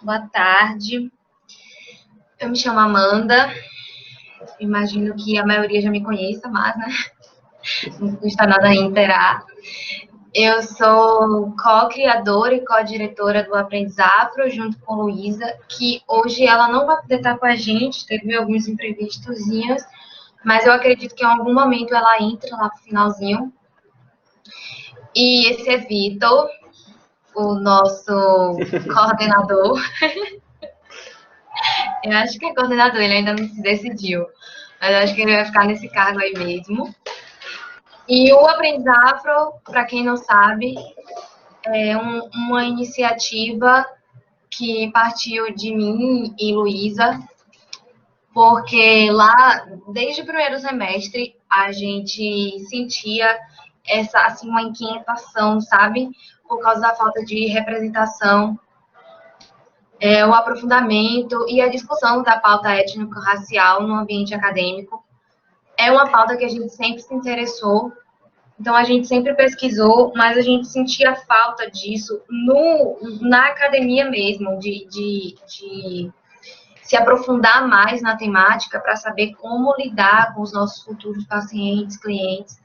Boa tarde. Eu me chamo Amanda. Imagino que a maioria já me conheça, mas, né? Não custa nada reiterar. Eu sou co-criadora e co-diretora do Aprendizafro, junto com Luísa, que hoje ela não vai poder estar com a gente, teve alguns imprevistozinhos, mas eu acredito que em algum momento ela entra lá pro finalzinho. E esse é Vitor, o nosso coordenador. Eu acho que é coordenador, ele ainda não se decidiu. Mas eu acho que ele vai ficar nesse cargo aí mesmo. E o Aprendizafro, para quem não sabe, é uma iniciativa que partiu de mim e Luísa, porque lá, desde o primeiro semestre, a gente sentia essa, assim, uma inquietação, sabe? Por causa da falta de representação, o aprofundamento e a discussão da pauta étnico-racial no ambiente acadêmico. É uma pauta que a gente sempre se interessou, então a gente sempre pesquisou, mas a gente sentia falta disso na academia mesmo, de se aprofundar mais na temática para saber como lidar com os nossos futuros pacientes, clientes.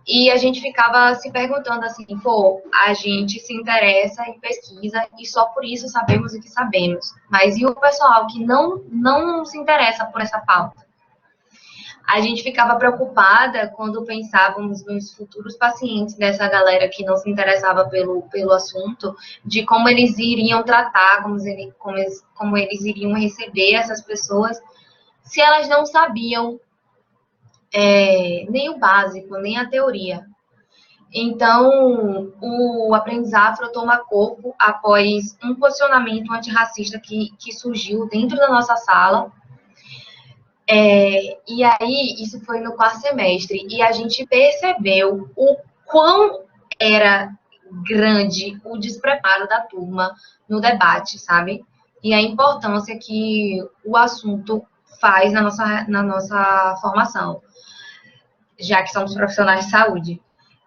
E a gente ficava se perguntando assim, pô, a gente se interessa em pesquisa e só por isso sabemos o que sabemos. Mas e o pessoal que não se interessa por essa pauta? A gente ficava preocupada quando pensávamos nos futuros pacientes dessa galera que não se interessava pelo assunto, de como eles iriam tratar, como eles iriam receber essas pessoas, se elas não sabiam nem o básico, nem a teoria. Então, o aprendizado toma corpo após um posicionamento antirracista que surgiu dentro da nossa sala. E aí, isso foi no quarto semestre, e a gente percebeu o quão era grande o despreparo da turma no debate, sabe? E a importância que o assunto faz na nossa formação, já que somos profissionais de saúde.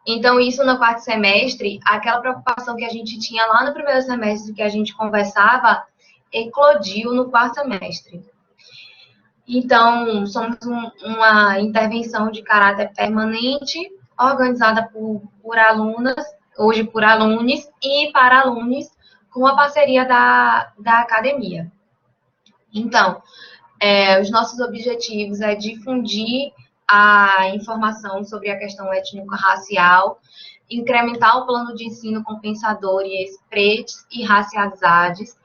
Então, isso no quarto semestre, aquela preocupação que a gente tinha lá no primeiro semestre, que a gente conversava, eclodiu no quarto semestre. Então, somos uma intervenção de caráter permanente, organizada por alunas, hoje por alunos e para alunos, com a parceria da academia. Então, os nossos objetivos é difundir a informação sobre a questão étnico-racial, incrementar o plano de ensino com pensadores pretos e racializados,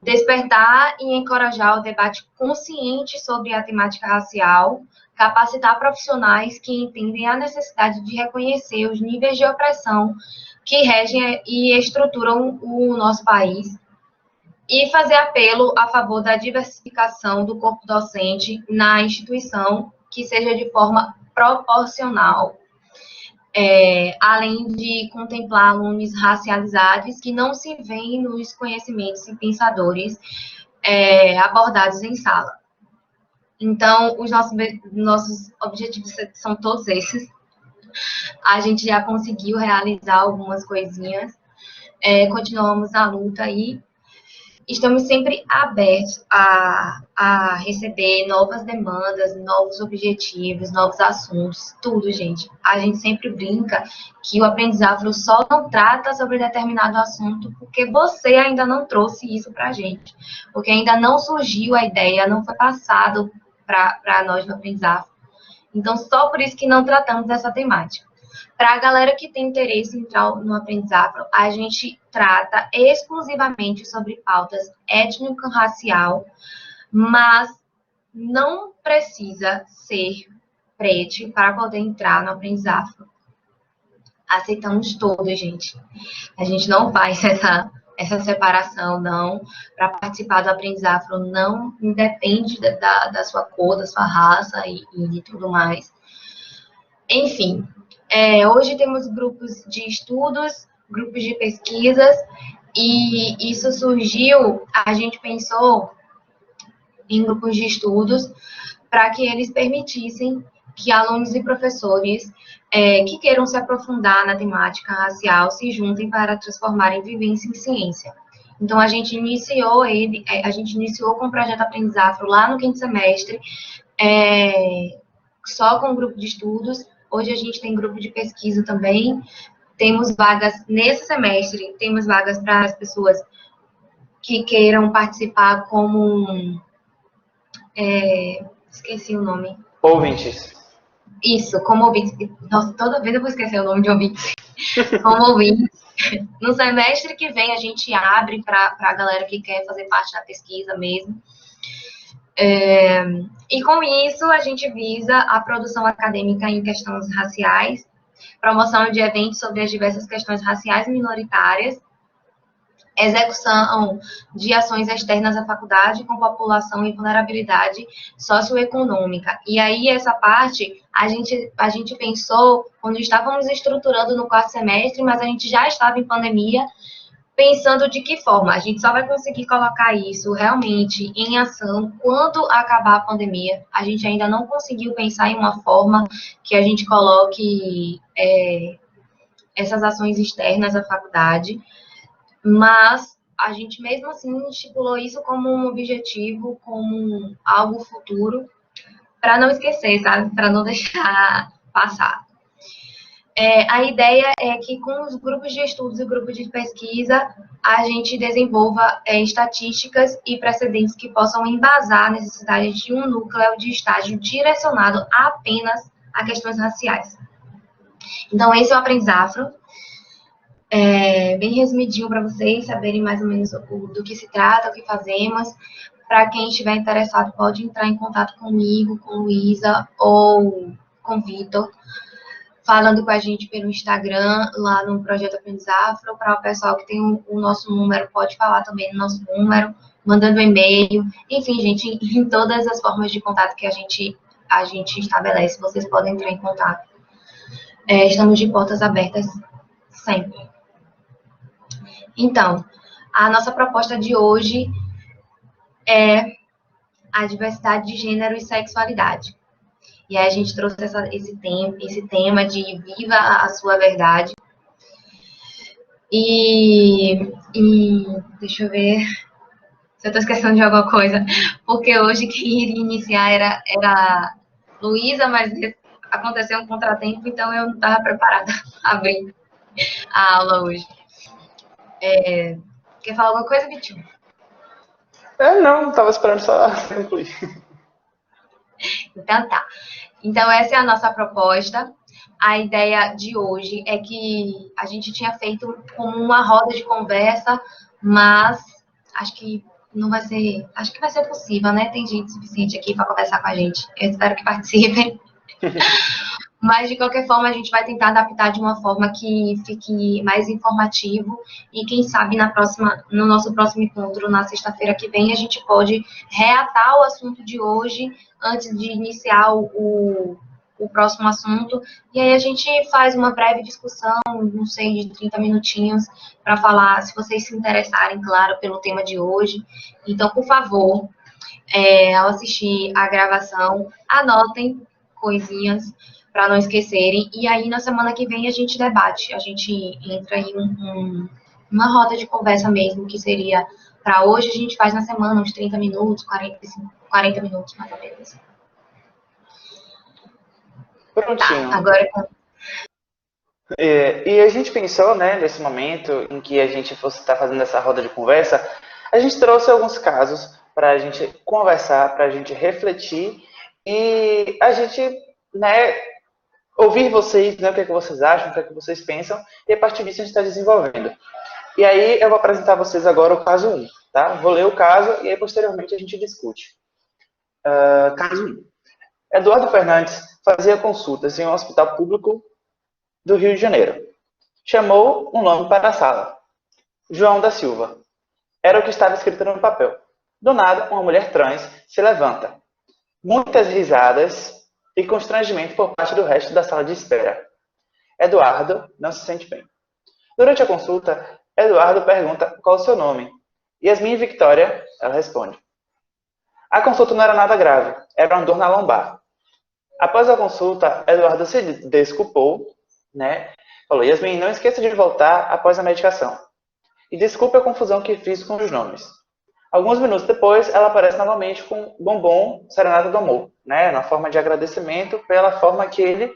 despertar e encorajar o debate consciente sobre a temática racial, capacitar profissionais que entendem a necessidade de reconhecer os níveis de opressão que regem e estruturam o nosso país, e fazer apelo a favor da diversificação do corpo docente na instituição, que seja de forma proporcional, além de contemplar alunos racializados que não se veem nos conhecimentos e pensadores abordados em sala. Então, os nossos objetivos são todos esses. A gente já conseguiu realizar algumas coisinhas, continuamos na luta aí. Estamos sempre abertos a receber novas demandas, novos objetivos, novos assuntos, tudo, gente. A gente sempre brinca que o aprendizado só não trata sobre determinado assunto porque você ainda não trouxe isso para a gente, porque ainda não surgiu a ideia, não foi passado para nós no aprendizado. Então, só por isso que não tratamos dessa temática. Para a galera que tem interesse em entrar no aprendizado, a gente trata exclusivamente sobre pautas étnico-racial, mas não precisa ser preto para poder entrar no aprendizado. Aceitamos todos, gente. A gente não faz essa separação, não. Para participar do aprendizado, não independe da sua cor, da sua raça e tudo mais. Enfim, hoje temos grupos de estudos, grupos de pesquisas, e isso surgiu, a gente pensou em grupos de estudos para que eles permitissem que alunos e professores que queiram se aprofundar na temática racial se juntem para transformarem vivência em ciência. Então, a gente iniciou com o projeto Aprendiz Afro lá no quinto semestre, só com o grupo de estudos. Hoje a gente tem grupo de pesquisa também. Temos vagas nesse semestre, temos vagas para as pessoas que queiram participar como... esqueci o nome. Ouvintes. Isso, como ouvintes. Nossa, toda vez eu vou esquecer o nome de ouvintes. Como ouvintes. No semestre que vem a gente abre para a galera que quer fazer parte da pesquisa mesmo. E com isso a gente visa a produção acadêmica em questões raciais, promoção de eventos sobre as diversas questões raciais e minoritárias, execução de ações externas à faculdade com população em vulnerabilidade socioeconômica. E aí, essa parte, a gente pensou, quando estávamos estruturando no quarto semestre, mas a gente já estava em pandemia, pensando de que forma. A gente só vai conseguir colocar isso realmente em ação quando acabar a pandemia. A gente ainda não conseguiu pensar em uma forma que a gente coloque essas ações externas à faculdade, mas a gente mesmo assim estipulou isso como um objetivo, como algo futuro, para não esquecer, sabe? Para não deixar passar. A ideia é que com os grupos de estudos e grupos de pesquisa, a gente desenvolva estatísticas e precedentes que possam embasar a necessidade de um núcleo de estágio direcionado apenas a questões raciais. Então, esse é o Aprendiz Afro. Bem resumidinho para vocês saberem mais ou menos do que se trata, o que fazemos. Para quem estiver interessado, pode entrar em contato comigo, com Luísa ou com Vitor, falando com a gente pelo Instagram, lá no Projeto Aprendiz Afro. Para o pessoal que tem o nosso número, pode falar também no nosso número, mandando e-mail. Enfim, gente, em todas as formas de contato que a gente estabelece, vocês podem entrar em contato. Estamos de portas abertas sempre. Então, a nossa proposta de hoje é a diversidade de gênero e sexualidade. E aí a gente trouxe esse tema de viva a sua verdade. E deixa eu ver se eu estou esquecendo de alguma coisa, porque hoje quem iria iniciar era Luísa, mas aconteceu um contratempo, então eu não estava preparada para abrir a aula hoje. Quer falar alguma coisa, Vitinho? Não, estava esperando só concluir. Então tá. Então essa é a nossa proposta. A ideia de hoje é que a gente tinha feito como uma roda de conversa, mas acho que não vai ser, acho que vai ser possível, né? Tem gente suficiente aqui para conversar com a gente. Eu espero que participem. Mas, de qualquer forma, a gente vai tentar adaptar de uma forma que fique mais informativo e, quem sabe, no nosso próximo encontro, na sexta-feira que vem, a gente pode reatar o assunto de hoje antes de iniciar o próximo assunto. E aí a gente faz uma breve discussão, não sei, de 30 minutinhos, para falar, se vocês se interessarem, claro, pelo tema de hoje. Então, por favor, ao assistir a gravação, anotem coisinhas para não esquecerem. E aí, na semana que vem, a gente debate. A gente entra em uma roda de conversa mesmo, que seria para hoje, a gente faz na semana uns 30 minutos, 40 minutos, mais ou menos. Prontinho. Tá, agora... E a gente pensou, né, nesse momento em que a gente fosse estar fazendo essa roda de conversa, a gente trouxe alguns casos para a gente conversar, para a gente refletir e a gente, né, ouvir vocês, né, o que é que vocês acham, o que é que vocês pensam, e a partir disso a gente está desenvolvendo. E aí eu vou apresentar a vocês agora o caso 1, tá? Vou ler o caso e aí posteriormente a gente discute. Caso 1. Eduardo Fernandes fazia consultas em um hospital público do Rio de Janeiro. Chamou um nome para a sala. João da Silva. Era o que estava escrito no papel. Do nada, uma mulher trans se levanta. Muitas risadas e constrangimento por parte do resto da sala de espera. Eduardo não se sente bem. Durante a consulta, Eduardo pergunta qual o seu nome. Yasmin Victoria, ela responde. A consulta não era nada grave, era uma dor na lombar. Após a consulta, Eduardo se desculpou, né? Falou, Yasmin, não esqueça de voltar após a medicação. e desculpe a confusão que fiz com os nomes. Alguns minutos depois, ela aparece novamente com Bombom Serenata do Amor, né? Na forma de agradecimento pela forma que ele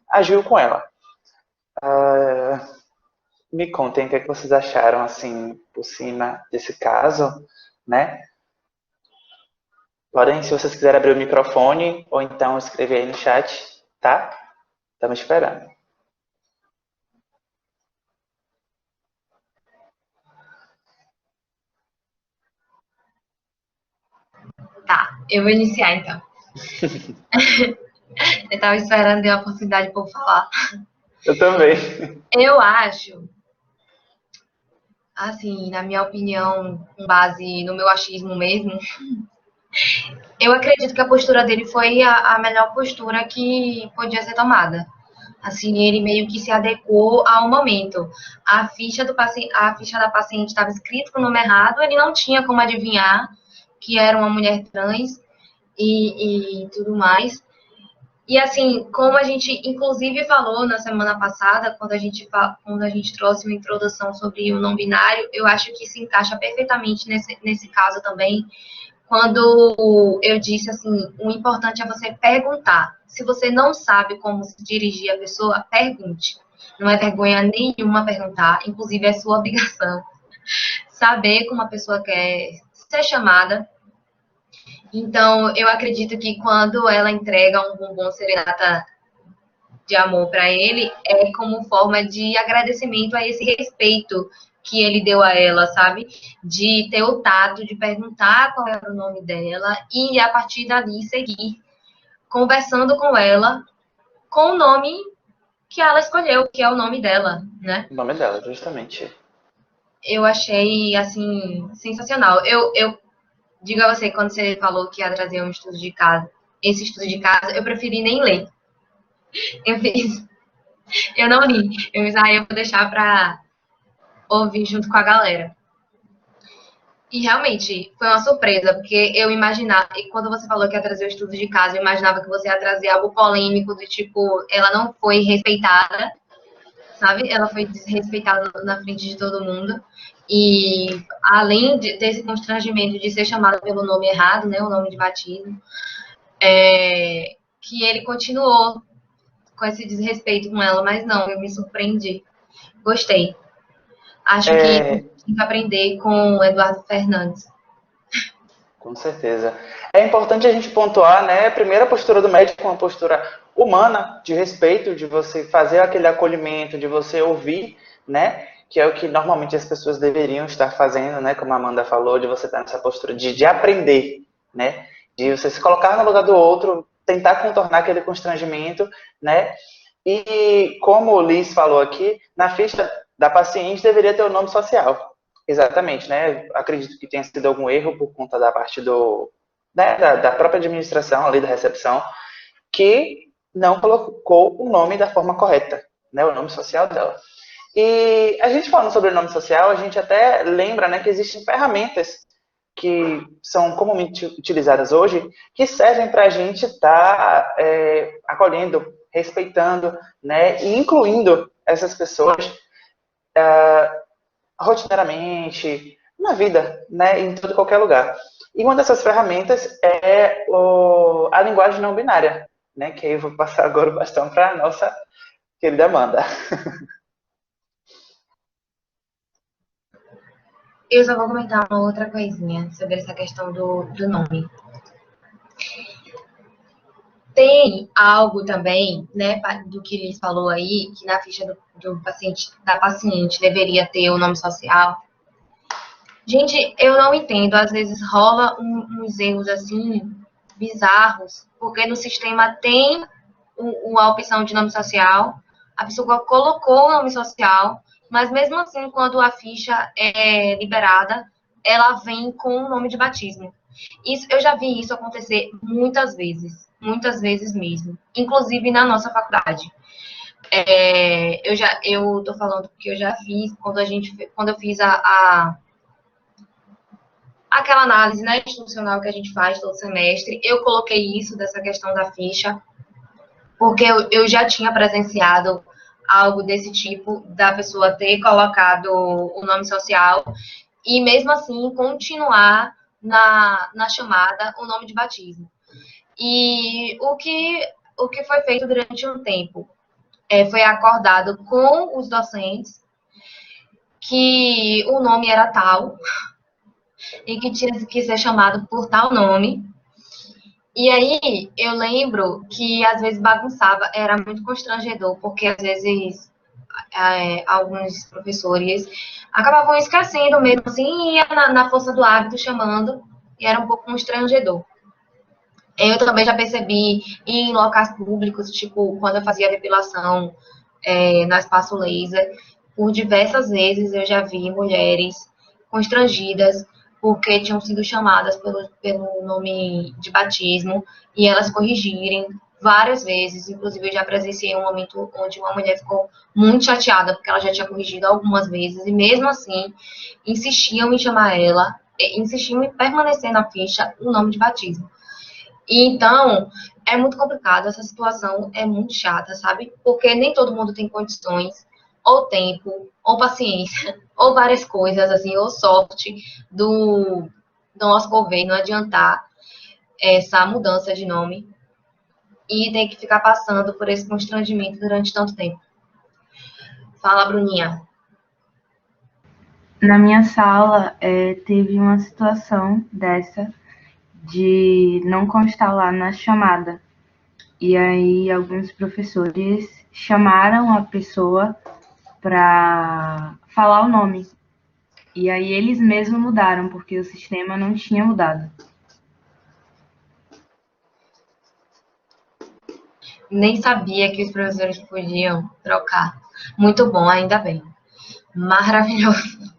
agiu com ela. Me contem o que é que vocês acharam, assim, por cima desse caso, né? Podem, se vocês quiserem abrir o microfone, ou então escrever aí no chat, tá? Estamos esperando. Tá, eu vou iniciar então. Eu tava esperando ter a oportunidade de povo falar. Eu também. Eu acho, assim, na minha opinião, com base no meu achismo mesmo, eu acredito que a postura dele foi a melhor postura que podia ser tomada. Assim, ele meio que se adequou ao momento. A ficha da paciente estava escrita com o nome errado, ele não tinha como adivinhar que era uma mulher trans e tudo mais. E assim, como a gente inclusive falou na semana passada, quando a gente trouxe uma introdução sobre o não binário, eu acho que se encaixa perfeitamente nesse caso também, quando eu disse assim, o importante é você perguntar. Se você não sabe como se dirigir à pessoa, pergunte. Não é vergonha nenhuma perguntar, inclusive é sua obrigação. Saber como a pessoa quer ser chamada. Então, eu acredito que quando ela entrega um bombom serenata de amor para ele, é como forma de agradecimento a esse respeito que ele deu a ela, sabe? De ter o tato de perguntar qual era o nome dela e a partir dali seguir conversando com ela com o nome que ela escolheu, que é o nome dela, né? O nome dela, justamente. Eu achei, assim, sensacional. Eu digo a você, quando você falou que ia trazer um estudo de casa, esse estudo de casa, eu preferi nem ler. Eu fiz, eu não li. Eu fiz, eu vou deixar para ouvir junto com a galera. E realmente foi uma surpresa, porque eu imaginava, e quando você falou que ia trazer o estudo de casa, eu imaginava que você ia trazer algo polêmico, do tipo, ela não foi respeitada, sabe? Ela foi desrespeitada na frente de todo mundo. E além desse constrangimento de ser chamada pelo nome errado, né, o nome de batismo, que ele continuou com esse desrespeito com ela, mas não, eu me surpreendi. Gostei. Acho que tem que aprender com o Eduardo Fernandes. Com certeza. É importante a gente pontuar, né? A primeira postura do médico é uma postura humana, de respeito, de você fazer aquele acolhimento, de você ouvir, né? Que é o que normalmente as pessoas deveriam estar fazendo, né? Como a Amanda falou, de você estar nessa postura de aprender, né? De você se colocar no lugar do outro, tentar contornar aquele constrangimento, né? E como o Liz falou aqui, na ficha da paciente deveria ter o nome social. Exatamente, né? Acredito que tenha sido algum erro por conta da parte né, da própria administração ali da recepção, que não colocou o nome da forma correta, né? O nome social dela. E a gente falando sobre o nome social, a gente até lembra, né, que existem ferramentas que são comumente utilizadas hoje, que servem para a gente estar acolhendo, respeitando, né, e incluindo essas pessoas rotineiramente, na vida, né, em todo e qualquer lugar. E uma dessas ferramentas é a linguagem não binária, né, que aí eu vou passar agora o bastão para a nossa querida Amanda. Eu só vou comentar uma outra coisinha sobre essa questão do nome. Tem algo também, né, do que eles falou aí, que na ficha do paciente, da paciente deveria ter o nome social. Gente, eu não entendo, às vezes rola uns erros assim, bizarros, porque no sistema tem a opção de nome social, a pessoa colocou o nome social, mas mesmo assim, quando a ficha é liberada, ela vem com o nome de batismo. Isso, eu já vi isso acontecer muitas vezes mesmo, inclusive na nossa faculdade. Eu tô falando porque eu já fiz, quando eu fiz aquela análise, né, institucional que a gente faz todo semestre, eu coloquei isso dessa questão da ficha, porque eu já tinha presenciado algo desse tipo, da pessoa ter colocado o nome social e mesmo assim continuar na chamada o nome de batismo. E o que foi feito durante um tempo foi acordado com os docentes que o nome era tal e que tinha que ser chamado por tal nome. E aí eu lembro que às vezes bagunçava, era muito constrangedor, porque às vezes alguns professores acabavam esquecendo mesmo assim, e ia na força do hábito chamando, e era um pouco constrangedor. Eu também já percebi em locais públicos, tipo, quando eu fazia depilação no espaço laser, por diversas vezes eu já vi mulheres constrangidas porque tinham sido chamadas pelo nome de batismo e elas corrigirem várias vezes. Inclusive, eu já presenciei um momento onde uma mulher ficou muito chateada porque ela já tinha corrigido algumas vezes e mesmo assim insistiam em chamar ela, insistiam em permanecer na ficha o nome de batismo. E então, é muito complicado, essa situação é muito chata, sabe? Porque nem todo mundo tem condições, ou tempo, ou paciência, ou várias coisas, assim, ou sorte do nosso governo adiantar essa mudança de nome e tem que ficar passando por esse constrangimento durante tanto tempo. Fala, Bruninha. Na minha sala, teve uma situação dessa de não constar lá na chamada. E aí alguns professores chamaram a pessoa para falar o nome. E aí eles mesmos mudaram, porque o sistema não tinha mudado. Nem sabia que os professores podiam trocar. Muito bom, ainda bem. Maravilhoso.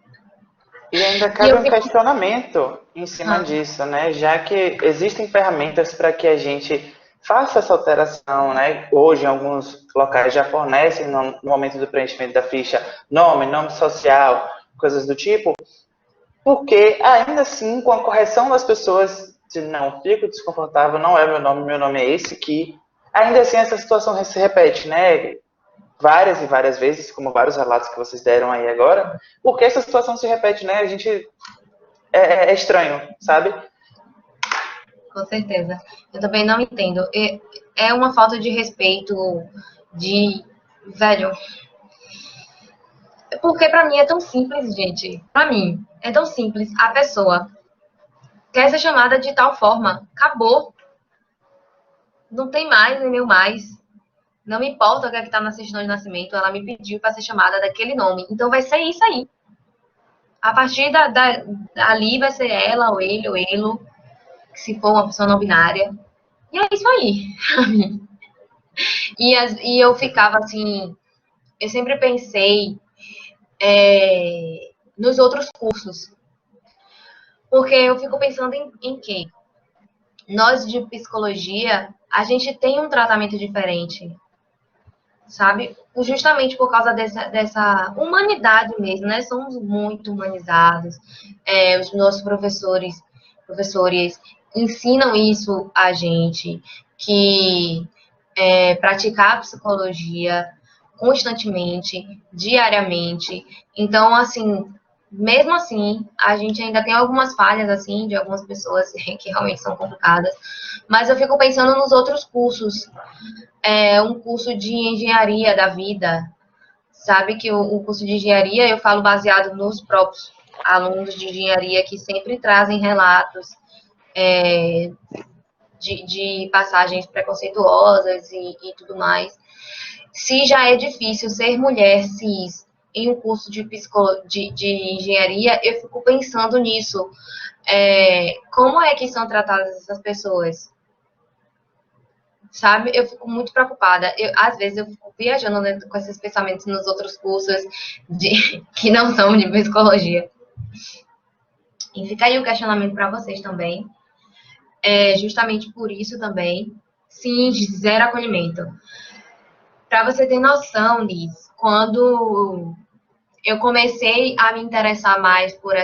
E ainda E cabe eu um fico. questionamento em cima disso, né? Já que existem ferramentas para que a gente faça essa alteração, né? Hoje, em alguns locais já fornecem, no momento do preenchimento da ficha, nome social, coisas do tipo, porque ainda assim, com a correção das pessoas de não, fico desconfortável, não é meu nome é esse aqui, ainda assim essa situação se repete, né? Várias e várias vezes, como vários relatos que vocês deram aí agora, porque essa situação se repete, né? A gente é estranho, sabe? Com certeza. Eu também não entendo. É uma falta de respeito de. Velho. Porque pra mim é tão simples, gente. Pra mim é tão simples. A pessoa quer ser chamada de tal forma. Acabou. Não tem mais, nem meu mais. Não me importa o que é que tá na certidão de nascimento. Ela me pediu pra ser chamada daquele nome. Então vai ser isso aí. A partir dali vai ser ela, ou ele, ou ele, se for uma pessoa não binária. E é isso aí. E eu ficava assim, eu sempre pensei nos outros cursos, porque eu fico pensando em que nós de psicologia, a gente tem um tratamento diferente, sabe? Justamente por causa dessa humanidade mesmo, né? Somos muito humanizados. Os nossos professores ensinam isso a gente, que praticar a psicologia constantemente, diariamente. Então, assim, mesmo assim, a gente ainda tem algumas falhas, assim, de algumas pessoas que realmente são complicadas, mas eu fico pensando nos outros cursos. Um curso de engenharia da vida, sabe que o curso de engenharia, eu falo baseado nos próprios alunos de engenharia que sempre trazem relatos de passagens preconceituosas e tudo mais. Se já é difícil ser mulher cis em um curso de engenharia, eu fico pensando nisso. Como é que são tratadas essas pessoas? Sabe? Eu fico muito preocupada. Às vezes eu fico viajando, né, com esses pensamentos nos outros cursos que não são de psicologia. E fica aí o questionamento para vocês também. Justamente por isso também, sim, zero acolhimento. Para você ter noção, Liz, quando eu comecei a me interessar mais por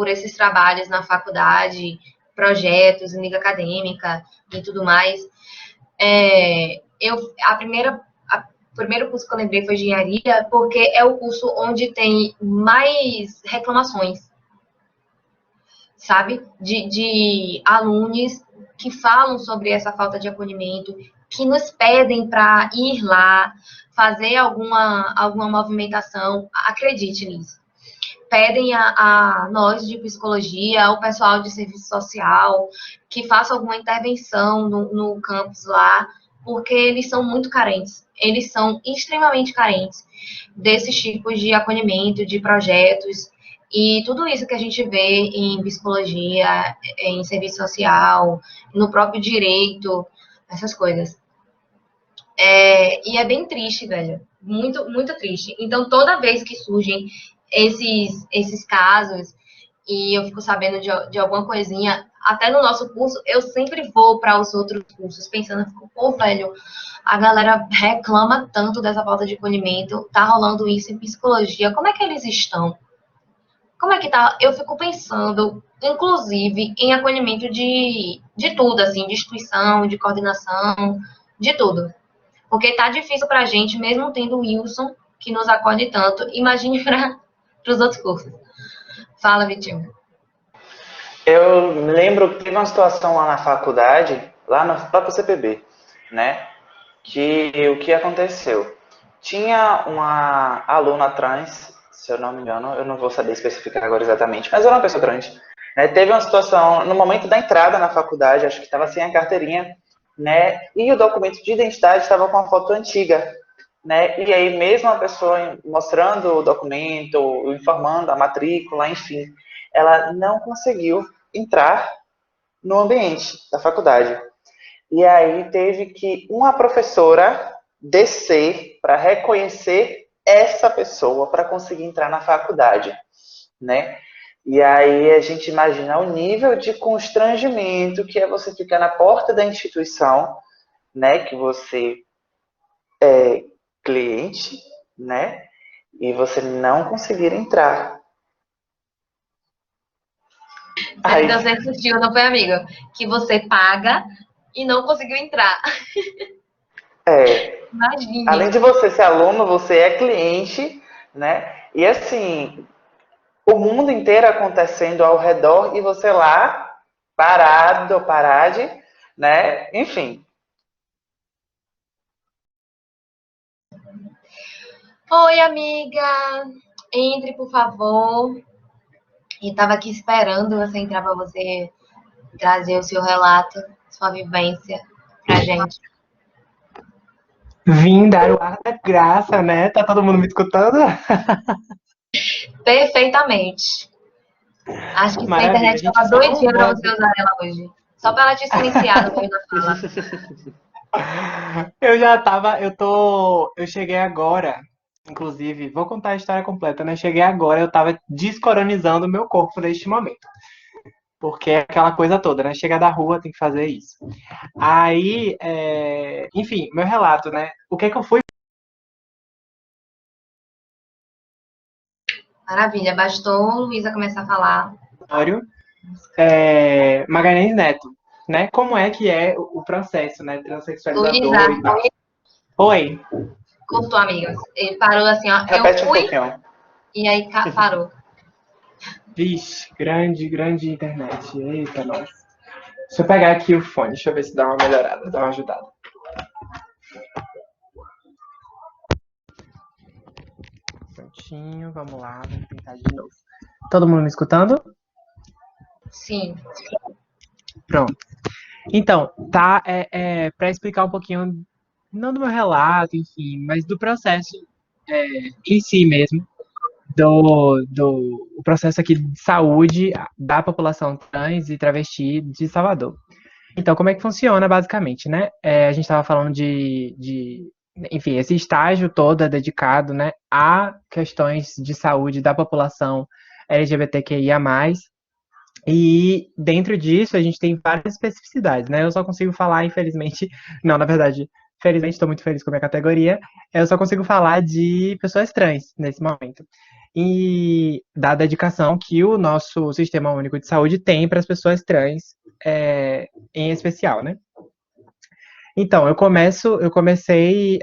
esses trabalhos na faculdade, projetos, em liga acadêmica e tudo mais, primeiro curso que eu lembrei foi engenharia, porque é o curso onde tem mais reclamações, sabe? De alunos que falam sobre essa falta de acolhimento, que nos pedem para ir lá, fazer alguma movimentação. Acredite nisso. Pedem a nós de psicologia, ao pessoal de serviço social, que faça alguma intervenção no campus lá, porque eles são muito carentes. Eles são extremamente carentes desses tipos de acolhimento, de projetos, e tudo isso que a gente vê em psicologia, em serviço social, no próprio direito, essas coisas. E é bem triste, velho. Muito, muito triste. Então, toda vez que surgem esses casos e eu fico sabendo de alguma coisinha, até no nosso curso, eu sempre vou para os outros cursos pensando, pô, velho, a galera reclama tanto dessa falta de acolhimento, tá rolando isso em psicologia, como é que eles estão? Como é que tá? Eu fico pensando, inclusive, em acolhimento de tudo, assim, de instituição, de coordenação, de tudo. Porque tá difícil pra gente, mesmo tendo o Wilson, que nos acolhe tanto, imagine para os outros cursos. Fala, Vitinho. Eu me lembro que teve uma situação lá na faculdade, lá no próprio CPB, né? Que o que aconteceu? Tinha uma aluna trans, se eu não me engano, eu não vou saber especificar agora exatamente, mas era uma pessoa trans, né? Teve uma situação no momento da entrada na faculdade, acho que estava sem a carteirinha, né? E o documento de identidade estava com a foto antiga, né? E aí mesmo a pessoa mostrando o documento, informando a matrícula, enfim, ela não conseguiu entrar no ambiente da faculdade. E aí teve que uma professora descer para reconhecer essa pessoa para conseguir entrar na faculdade, né? E aí a gente imagina o nível de constrangimento que é você ficar na porta da instituição, né? Que você é cliente, né? E você não conseguir entrar. Você Aí, ainda sentiu, não foi, amigo? Que você paga e não conseguiu entrar. além Imagine. de você ser aluno, você é cliente, né? E assim, o mundo inteiro acontecendo ao redor e você lá, parado, parade, né? Enfim. Oi, amiga. Entre, por favor. E tava aqui esperando você entrar para você trazer o seu relato, sua vivência pra gente. Vim dar o ar da graça, né? Tá todo mundo me escutando? Perfeitamente. Acho que sua Maravilha, internet a gente estava só não doidinha para pode. você usar ela hoje. Só para ela te silenciar no meio da fala. Eu cheguei agora, inclusive, vou contar a história completa, né? Cheguei agora, eu tava descoronizando o meu corpo neste momento. Porque é aquela coisa toda, né? Chegar da rua tem que fazer isso. Aí, enfim, meu relato, né? O que é que eu fui. Maravilha. Bastou Luísa começar a falar. Magalhães Neto, né? Como é que é o processo, né? Luísa, Transexualizador e tal. Oi, cortou, amigas. Ele parou assim, ó. Eu Repete um fui pouquinho. e aí parou. vixe, grande internet. Eita, nossa. Deixa eu pegar aqui o fone, deixa eu ver se dá uma melhorada, dá uma ajudada. Prontinho, vamos lá, vamos tentar de novo. Todo mundo me escutando? Sim. Pronto. Então, tá, para explicar um pouquinho, não do meu relato, enfim, mas do processo em si mesmo, do o processo aqui de saúde da população trans e travesti de Salvador. Então, como é que funciona, basicamente, né? A gente estava falando enfim, esse estágio todo é dedicado, né, a questões de saúde da população LGBTQIA+, e dentro disso a gente tem várias especificidades, né? Eu só consigo falar, infelizmente, não, na verdade, felizmente estou muito feliz com a minha categoria, eu só consigo falar de pessoas trans nesse momento. E da dedicação que o nosso Sistema Único de Saúde tem para as pessoas trans, em especial, né? Então, eu comecei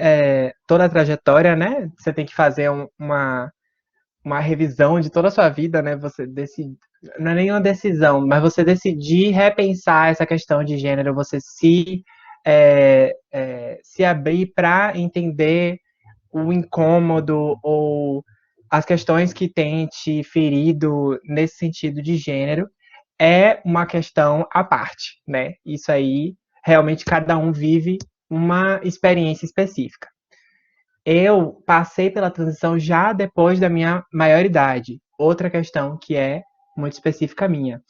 toda a trajetória, né? Você tem que fazer uma revisão de toda a sua vida, né? Você decide, não é nem uma decisão, mas você decidir repensar essa questão de gênero, você se abrir para entender o incômodo ou as questões que têm te ferido nesse sentido de gênero é uma questão à parte, né? Isso aí, realmente cada um vive uma experiência específica. Eu passei pela transição já depois da minha maioridade. Outra questão que é muito específica minha.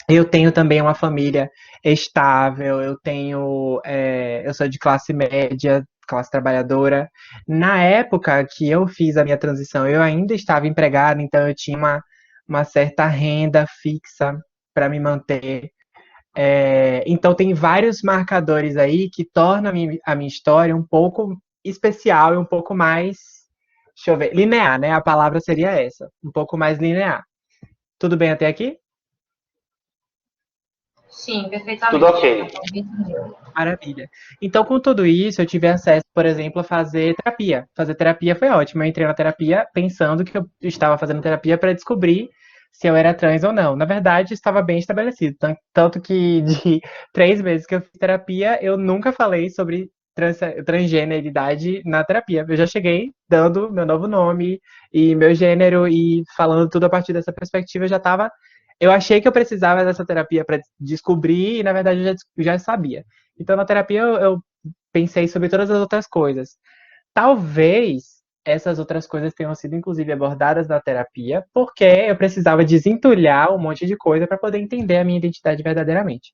Eu tenho também uma família estável, eu sou de classe média, classe trabalhadora. Na época que eu fiz a minha transição, eu ainda estava empregada, então eu tinha uma certa renda fixa para me manter. Então tem vários marcadores aí que tornam a minha história um pouco especial e um pouco mais, deixa eu ver, linear, né? A palavra seria essa, um pouco mais linear. Tudo bem até aqui? Sim, Tudo perfeitamente. ok. Maravilha. Então, com tudo isso, eu tive acesso, por exemplo, a fazer terapia. Fazer terapia foi ótimo. Eu entrei na terapia pensando que eu estava fazendo terapia para descobrir se eu era trans ou não. Na verdade, estava bem estabelecido. Tanto que de 3 meses que eu fiz terapia, eu nunca falei sobre transgeneridade na terapia. Eu já cheguei dando meu novo nome e meu gênero e falando tudo a partir dessa perspectiva. Eu achei que eu precisava dessa terapia para descobrir e, na verdade, eu já sabia. Então, na terapia, eu pensei sobre todas as outras coisas. Talvez essas outras coisas tenham sido, inclusive, abordadas na terapia, porque eu precisava desentulhar um monte de coisa para poder entender a minha identidade verdadeiramente.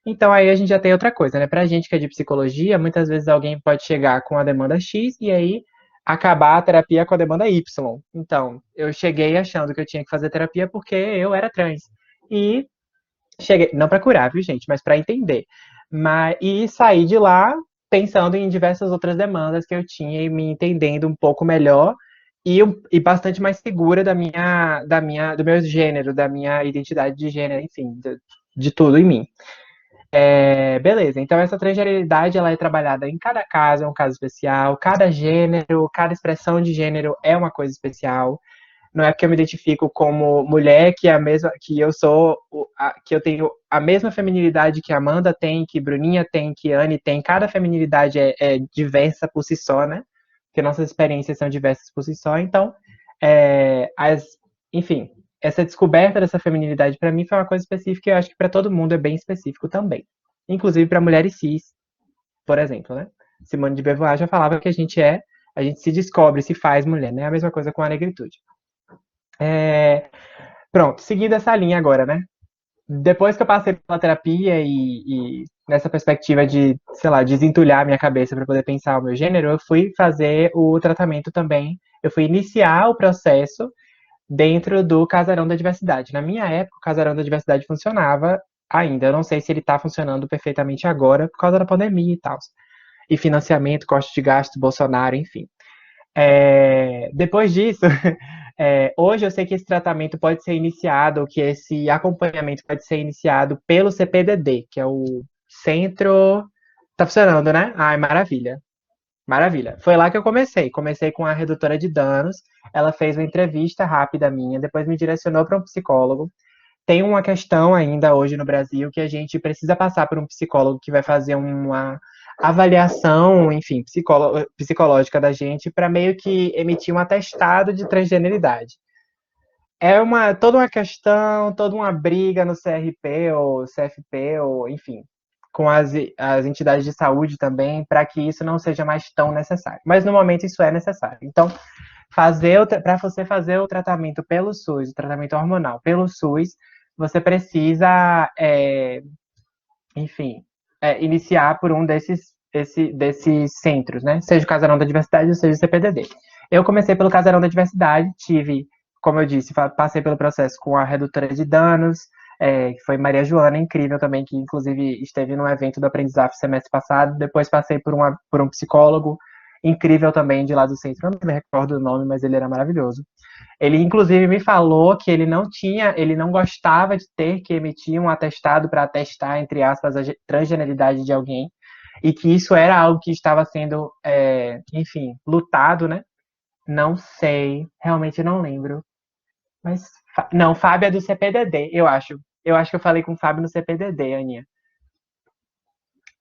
Então, aí a gente já tem outra coisa, né? Pra gente que é de psicologia, muitas vezes alguém pode chegar com a demanda X e aí acabar a terapia com a demanda Y. Então, eu cheguei achando que eu tinha que fazer terapia porque eu era trans. E cheguei, não para curar, viu, gente, mas para entender. E saí de lá pensando em diversas outras demandas que eu tinha e me entendendo um pouco melhor e bastante mais segura do meu gênero, da minha identidade de gênero, enfim, de tudo em mim. Beleza, então essa transgeneridade ela é trabalhada em cada caso, é um caso especial, cada gênero, cada expressão de gênero é uma coisa especial. Não é porque eu me identifico como mulher que é a mesma, que eu sou, que eu tenho a mesma feminilidade que a Amanda tem, que Bruninha tem, que Anne tem. Cada feminilidade é diversa por si só, né? Porque nossas experiências são diversas por si só. Então, é, as, enfim, essa descoberta dessa feminilidade para mim foi uma coisa específica e eu acho que para todo mundo é bem específico também. Inclusive para mulheres cis, por exemplo, né? Simone de Beauvoir já falava que a gente se descobre, se faz mulher, né? A mesma coisa com a negritude. É, Pronto, seguindo essa linha agora, né? Depois que eu passei pela terapia e nessa perspectiva de, sei lá, desentulhar a minha cabeça para poder pensar o meu gênero, eu fui fazer o tratamento também. Eu fui iniciar o processo dentro do Casarão da Diversidade. Na minha época, o Casarão da Diversidade funcionava ainda. Eu não sei se ele está funcionando perfeitamente agora por causa da pandemia e tal. E financiamento, custo de gasto, Bolsonaro, enfim. Depois disso, hoje eu sei que esse tratamento pode ser iniciado, ou que esse acompanhamento pode ser iniciado pelo CPDD, que é o Centro. Tá funcionando, né? Ai, maravilha. Maravilha. Foi lá que eu comecei. Comecei com a redutora de danos. Ela fez uma entrevista rápida minha, depois me direcionou para um psicólogo. Tem uma questão ainda hoje no Brasil que a gente precisa passar por um psicólogo que vai fazer uma avaliação, enfim, psicológica da gente para meio que emitir um atestado de transgeneridade. Toda uma questão, toda uma briga no CRP ou CFP, ou enfim, com as entidades de saúde também, para que isso não seja mais tão necessário. Mas no momento isso é necessário. Então, para você fazer o tratamento pelo SUS, o tratamento hormonal pelo SUS, você precisa, enfim, iniciar por um desses centros, né? Seja o Casarão da Diversidade ou seja o CPDD. Eu comecei pelo Casarão da Diversidade, como eu disse, passei pelo processo com a redutora de danos, que foi Maria Joana, incrível também, que inclusive esteve no evento do Aprendizado semestre passado. Depois passei por um psicólogo incrível também de lá do centro, não me recordo o nome, mas ele era maravilhoso. Ele, inclusive, me falou que ele não gostava de ter que emitir um atestado para atestar, entre aspas, a transgeneridade de alguém. e que isso era algo que estava sendo, enfim, lutado, né? Não sei, realmente não lembro. Mas, não, Fábio é do CPDD, eu acho. Eu acho que eu falei com o Fábio no CPDD, Aninha.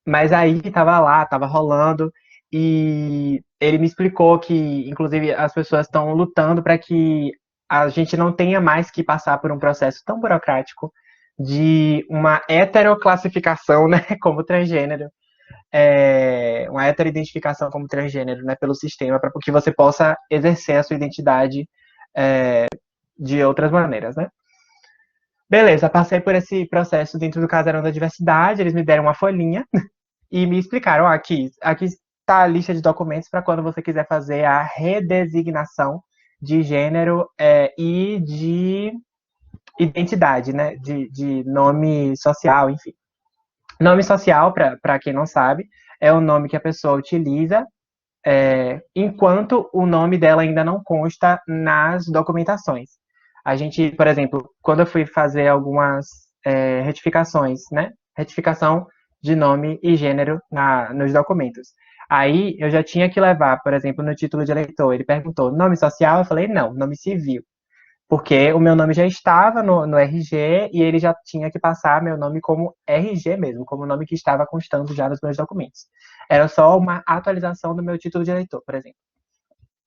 Mas aí tava lá, tava rolando, e ele me explicou que, inclusive, as pessoas estão lutando para que a gente não tenha mais que passar por um processo tão burocrático de uma heteroclassificação, né, como transgênero, uma heteroidentificação como transgênero, né, pelo sistema, para que você possa exercer a sua identidade de outras maneiras, né? Beleza, passei por esse processo dentro do Casarão da Diversidade, eles me deram uma folhinha e me explicaram, ó, aqui está a lista de documentos para quando você quiser fazer a redesignação de gênero e de identidade, né, de nome social, enfim. Nome social, para quem não sabe, é o nome que a pessoa utiliza enquanto o nome dela ainda não consta nas documentações. A gente, por exemplo, quando eu fui fazer algumas retificações, né? Retificação de nome e gênero nos documentos. Aí eu já tinha que levar, por exemplo, no título de eleitor, ele perguntou nome social, eu falei não, nome civil. Porque o meu nome já estava no RG e ele já tinha que passar meu nome como RG mesmo, como o nome que estava constando já nos meus documentos. Era só uma atualização do meu título de eleitor, por exemplo.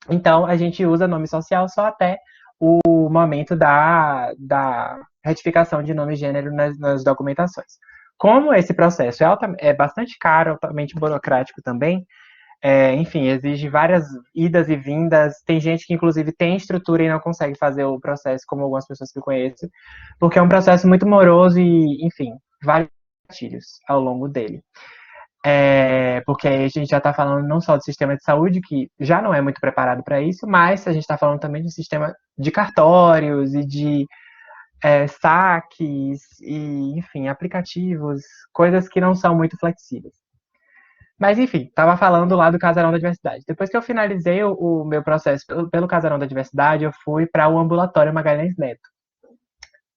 Então, a gente usa nome social só até o momento da retificação de nome e gênero nas documentações. Como esse processo é bastante caro, altamente burocrático também, enfim, exige várias idas e vindas. Tem gente que, inclusive, tem estrutura e não consegue fazer o processo, como algumas pessoas que eu conheço, porque é um processo muito moroso e, enfim, vários gatilhos ao longo dele. Porque a gente já está falando não só do sistema de saúde, que já não é muito preparado para isso, mas a gente está falando também de um sistema de cartórios e de saques e, enfim, aplicativos, coisas que não são muito flexíveis. Mas, enfim, estava falando lá do Casarão da Diversidade. Depois que eu finalizei o meu processo pelo Casarão da Diversidade, eu fui para o ambulatório Magalhães Neto.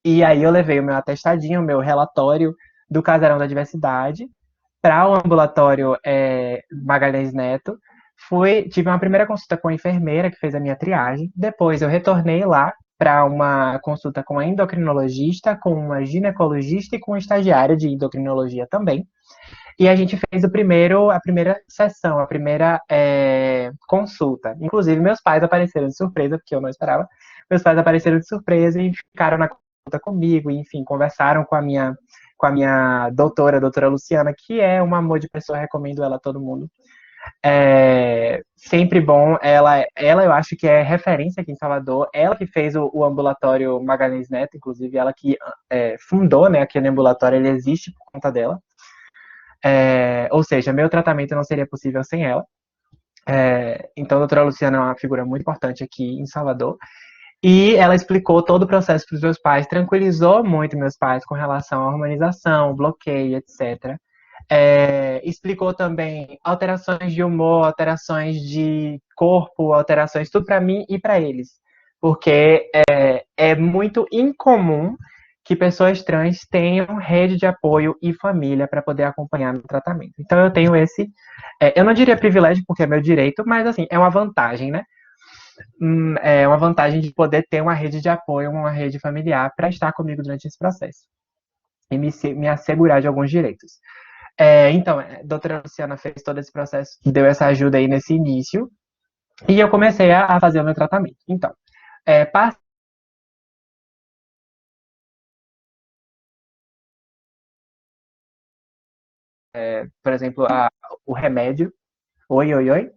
E aí eu levei o meu atestadinho, o meu relatório do Casarão da Diversidade para o ambulatório Magalhães Neto. Tive uma primeira consulta com a enfermeira que fez a minha triagem. Depois eu retornei lá para uma consulta com a endocrinologista, com uma ginecologista e com uma estagiária de endocrinologia também. E a gente fez a primeira sessão, a primeira consulta. Inclusive, meus pais apareceram de surpresa, porque eu não esperava. Meus pais apareceram de surpresa e ficaram na consulta comigo, e, enfim, conversaram com a minha doutora, a doutora Luciana, que é um amor de pessoa, recomendo ela a todo mundo. Sempre bom, ela eu acho que é referência aqui em Salvador, ela que fez o ambulatório Magalhães Neto, inclusive ela que fundou, né, aquele ambulatório, ele existe por conta dela. Ou seja, meu tratamento não seria possível sem ela. Então, a doutora Luciana é uma figura muito importante aqui em Salvador. E ela explicou todo o processo para os meus pais, tranquilizou muito meus pais com relação à hormonização, bloqueio, etc. Explicou também alterações de humor, alterações de corpo, alterações, tudo para mim e para eles. Porque é muito incomum que pessoas trans tenham rede de apoio e família para poder acompanhar no tratamento. Então eu tenho eu não diria privilégio porque é meu direito, mas assim, é uma vantagem, né? É uma vantagem de poder ter uma rede de apoio, uma rede familiar para estar comigo durante esse processo e me assegurar de alguns direitos. Então, a doutora Luciana fez todo esse processo, deu essa ajuda aí nesse início, e eu comecei a fazer o meu tratamento. Então, por exemplo, o remédio. Oi, oi, oi.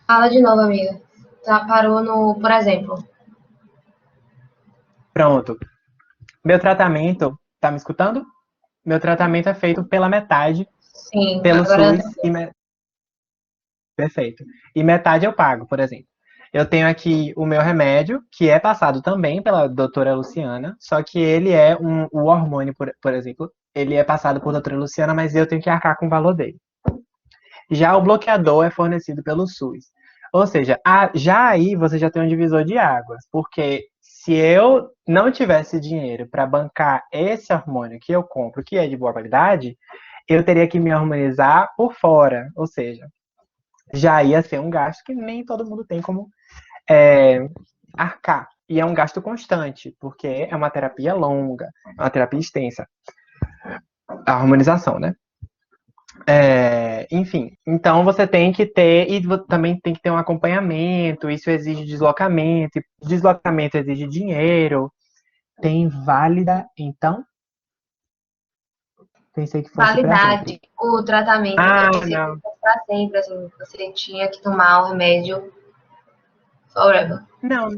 Fala de novo, amiga. Parou no, por exemplo. Pronto. Meu tratamento, tá me escutando? Meu tratamento é feito pela metade, Sim, pelo agora SUS, perfeito. E metade eu pago, por exemplo. Eu tenho aqui o meu remédio, que é passado também pela doutora Luciana, só que ele é o hormônio, por exemplo, ele é passado por doutora Luciana, mas eu tenho que arcar com o valor dele. Já o bloqueador é fornecido pelo SUS. Ou seja, já aí você já tem um divisor de águas, porque se eu não tivesse dinheiro para bancar esse hormônio que eu compro, que é de boa qualidade, eu teria que me harmonizar por fora. Ou seja, já ia ser um gasto que nem todo mundo tem como arcar. E é um gasto constante, porque é uma terapia longa, é uma terapia extensa. A harmonização, né? Enfim, então você tem que ter, e também tem que ter um acompanhamento, isso exige deslocamento, e deslocamento exige dinheiro. Tem válida, então? Pensei que fosse para sempre. Validade, o tratamento Ah, tem que ser não. para sempre, assim, você tinha que tomar o remédio forever. Não,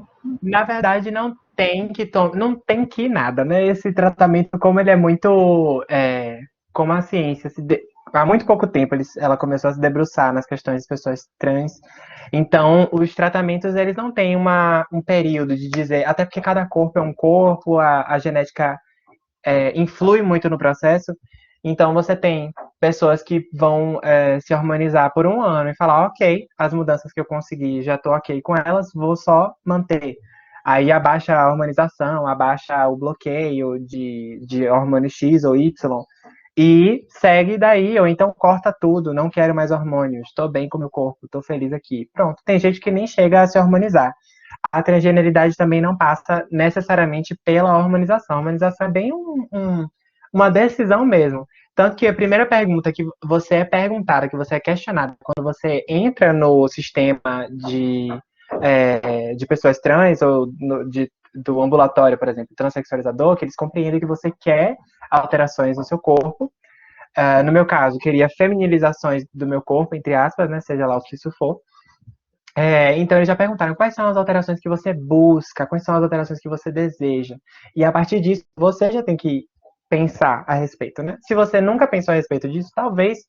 na verdade não tem que nada, né? Esse tratamento, como ele é muito, como a ciência há muito pouco tempo ela começou a se debruçar nas questões das pessoas trans. Então, os tratamentos eles não têm um período de dizer, até porque cada corpo é um corpo, a genética influi muito no processo. Então, você tem pessoas que vão se harmonizar por um ano e falar, ok, as mudanças que eu consegui, já estou ok com elas, vou só manter. Aí abaixa a harmonização, abaixa o bloqueio de hormônio X ou Y e segue daí, ou então corta tudo, não quero mais hormônios, estou bem com o meu corpo, estou feliz aqui. Pronto, tem gente que nem chega a se harmonizar. A transgeneridade também não passa necessariamente pela hormonização. A hormonização é bem uma decisão mesmo. Tanto que a primeira pergunta que você é perguntada, que você é questionada, quando você entra no sistema de pessoas trans, ou do ambulatório, por exemplo, transexualizador, que eles compreendem que você quer alterações no seu corpo. No meu caso, queria feminilizações do meu corpo, entre aspas, né, seja lá o que isso for. Então eles já perguntaram quais são as alterações que você busca, quais são as alterações que você deseja. E a partir disso, você já tem que pensar a respeito, né? Se você nunca pensou a respeito disso, talvez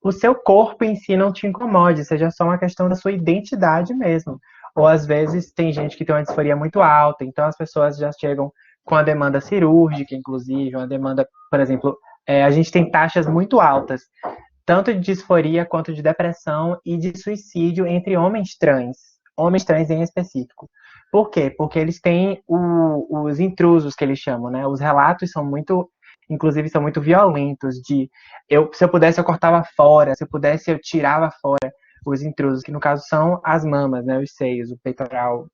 o seu corpo em si não te incomode, seja só uma questão da sua identidade mesmo. Ou às vezes tem gente que tem uma disforia muito alta, então as pessoas já chegam com a demanda cirúrgica, inclusive, uma demanda, por exemplo, a gente tem taxas muito altas tanto de disforia quanto de depressão e de suicídio entre homens trans em específico. Por quê? Porque eles têm os intrusos que eles chamam, né? Os relatos são muito, inclusive, são muito violentos. Se eu pudesse, eu cortava fora, se eu pudesse, eu tirava fora os intrusos, que no caso são as mamas, né? Os seios, o peitoral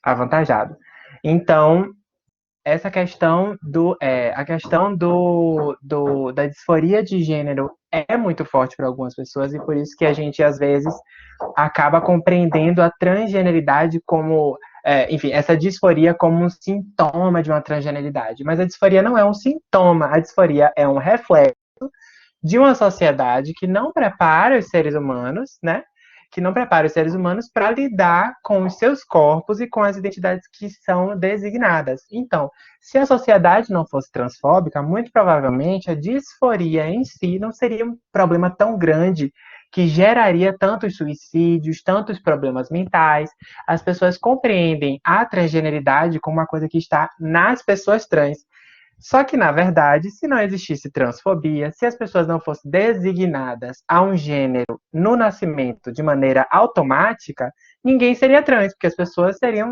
avantajado. Então, essa questão da disforia de gênero é muito forte para algumas pessoas e por isso que a gente às vezes acaba compreendendo a transgeneridade como, enfim, essa disforia como um sintoma de uma transgeneridade. Mas a disforia não é um sintoma, a disforia é um reflexo de uma sociedade que não prepara os seres humanos, né? Que não prepara os seres humanos para lidar com os seus corpos e com as identidades que são designadas. Então, se a sociedade não fosse transfóbica, muito provavelmente a disforia em si não seria um problema tão grande que geraria tantos suicídios, tantos problemas mentais. As pessoas compreendem a transgeneridade como uma coisa que está nas pessoas trans. Só que, na verdade, se não existisse transfobia, se as pessoas não fossem designadas a um gênero no nascimento de maneira automática, ninguém seria trans, porque as pessoas estariam,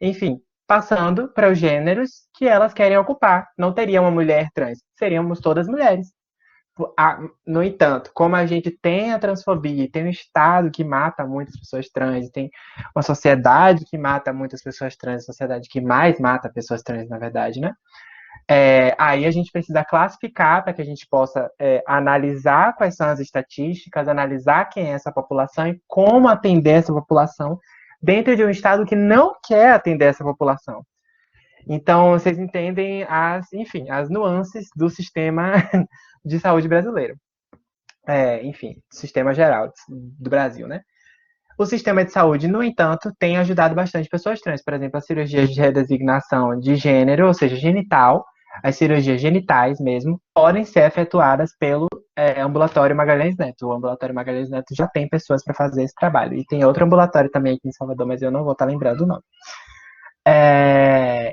enfim, passando para os gêneros que elas querem ocupar. Não teria uma mulher trans, seríamos todas mulheres. No entanto, como a gente tem a transfobia, tem um Estado que mata muitas pessoas trans, tem uma sociedade que mata muitas pessoas trans, a sociedade que mais mata pessoas trans, na verdade, né? Aí a gente precisa classificar para que a gente possa analisar quais são as estatísticas, analisar quem é essa população e como atender essa população dentro de um Estado que não quer atender essa população. Então, vocês entendem as nuances do sistema de saúde brasileiro. Enfim, sistema geral do Brasil, né? O sistema de saúde, no entanto, tem ajudado bastante pessoas trans. Por exemplo, as cirurgias de redesignação de gênero, ou seja, genital, as cirurgias genitais mesmo, podem ser efetuadas pelo ambulatório Magalhães Neto. O ambulatório Magalhães Neto já tem pessoas para fazer esse trabalho. E tem outro ambulatório também aqui em Salvador, mas eu não vou estar lembrando o nome.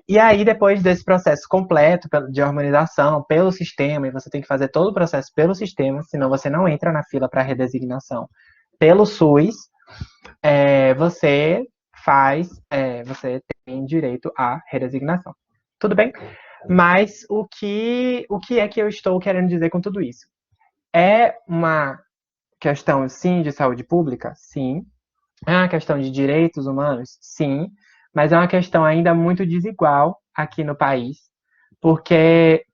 E aí, depois desse processo completo de harmonização pelo sistema, e você tem que fazer todo o processo pelo sistema, senão você não entra na fila para redesignação pelo SUS, você tem direito à redesignação. Tudo bem? Mas o que é que eu estou querendo dizer com tudo isso? É uma questão, sim, de saúde pública? Sim. É uma questão de direitos humanos? Sim. Mas é uma questão ainda muito desigual aqui no país, porque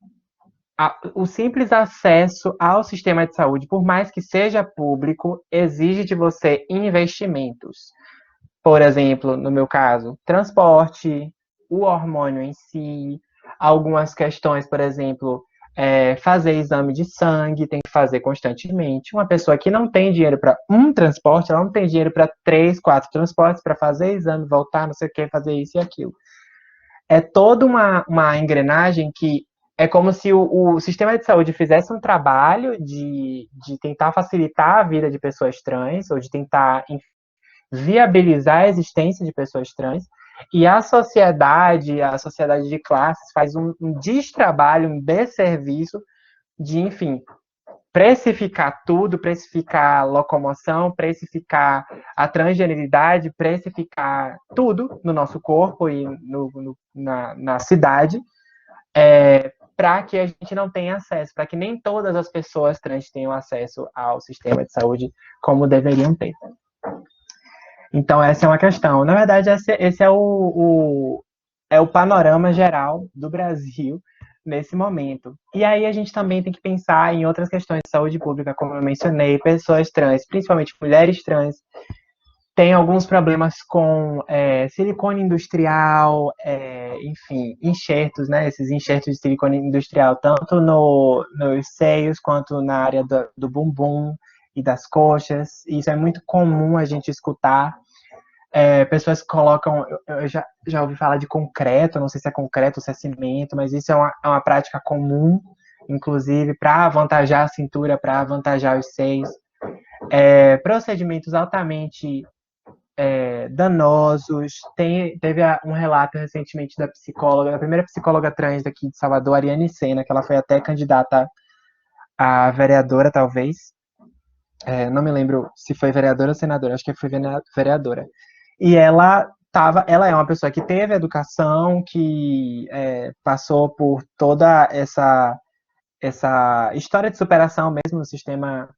o simples acesso ao sistema de saúde, por mais que seja público, exige de você investimentos. Por exemplo, no meu caso, transporte, o hormônio em si, algumas questões, por exemplo, fazer exame de sangue, tem que fazer constantemente. Uma pessoa que não tem dinheiro para um transporte, ela não tem dinheiro para 3, 4 transportes para fazer exame, voltar, não sei o que, fazer isso e aquilo. É toda uma engrenagem que é como se o sistema de saúde fizesse um trabalho de tentar facilitar a vida de pessoas trans, ou de tentar viabilizar a existência de pessoas trans, e a sociedade de classes, faz um destrabalho, um desserviço de, enfim, precificar tudo, precificar a locomoção, precificar a transgeneridade, precificar tudo no nosso corpo e na cidade, para que a gente não tenha acesso, para que nem todas as pessoas trans tenham acesso ao sistema de saúde como deveriam ter. Então, essa é uma questão. Na verdade, esse é o panorama geral do Brasil nesse momento. E aí a gente também tem que pensar em outras questões de saúde pública, como eu mencionei, pessoas trans, principalmente mulheres trans, têm alguns problemas com silicone industrial, enfim, enxertos, né? Esses enxertos de silicone industrial, tanto nos seios quanto na área do bumbum e das coxas. Isso é muito comum a gente escutar. Pessoas que colocam, eu já ouvi falar de concreto, não sei se é concreto ou se é cimento, mas isso é uma prática comum, inclusive, para avantajar a cintura, para avantajar os seios. Procedimentos altamente danosos. Teve um relato recentemente da psicóloga, a primeira psicóloga trans daqui de Salvador, Ariane Sena, que ela foi até candidata a vereadora, talvez. Não me lembro se foi vereadora ou senadora, acho que foi vereadora. E ela é uma pessoa que teve educação, que passou por toda essa história de superação mesmo no sistema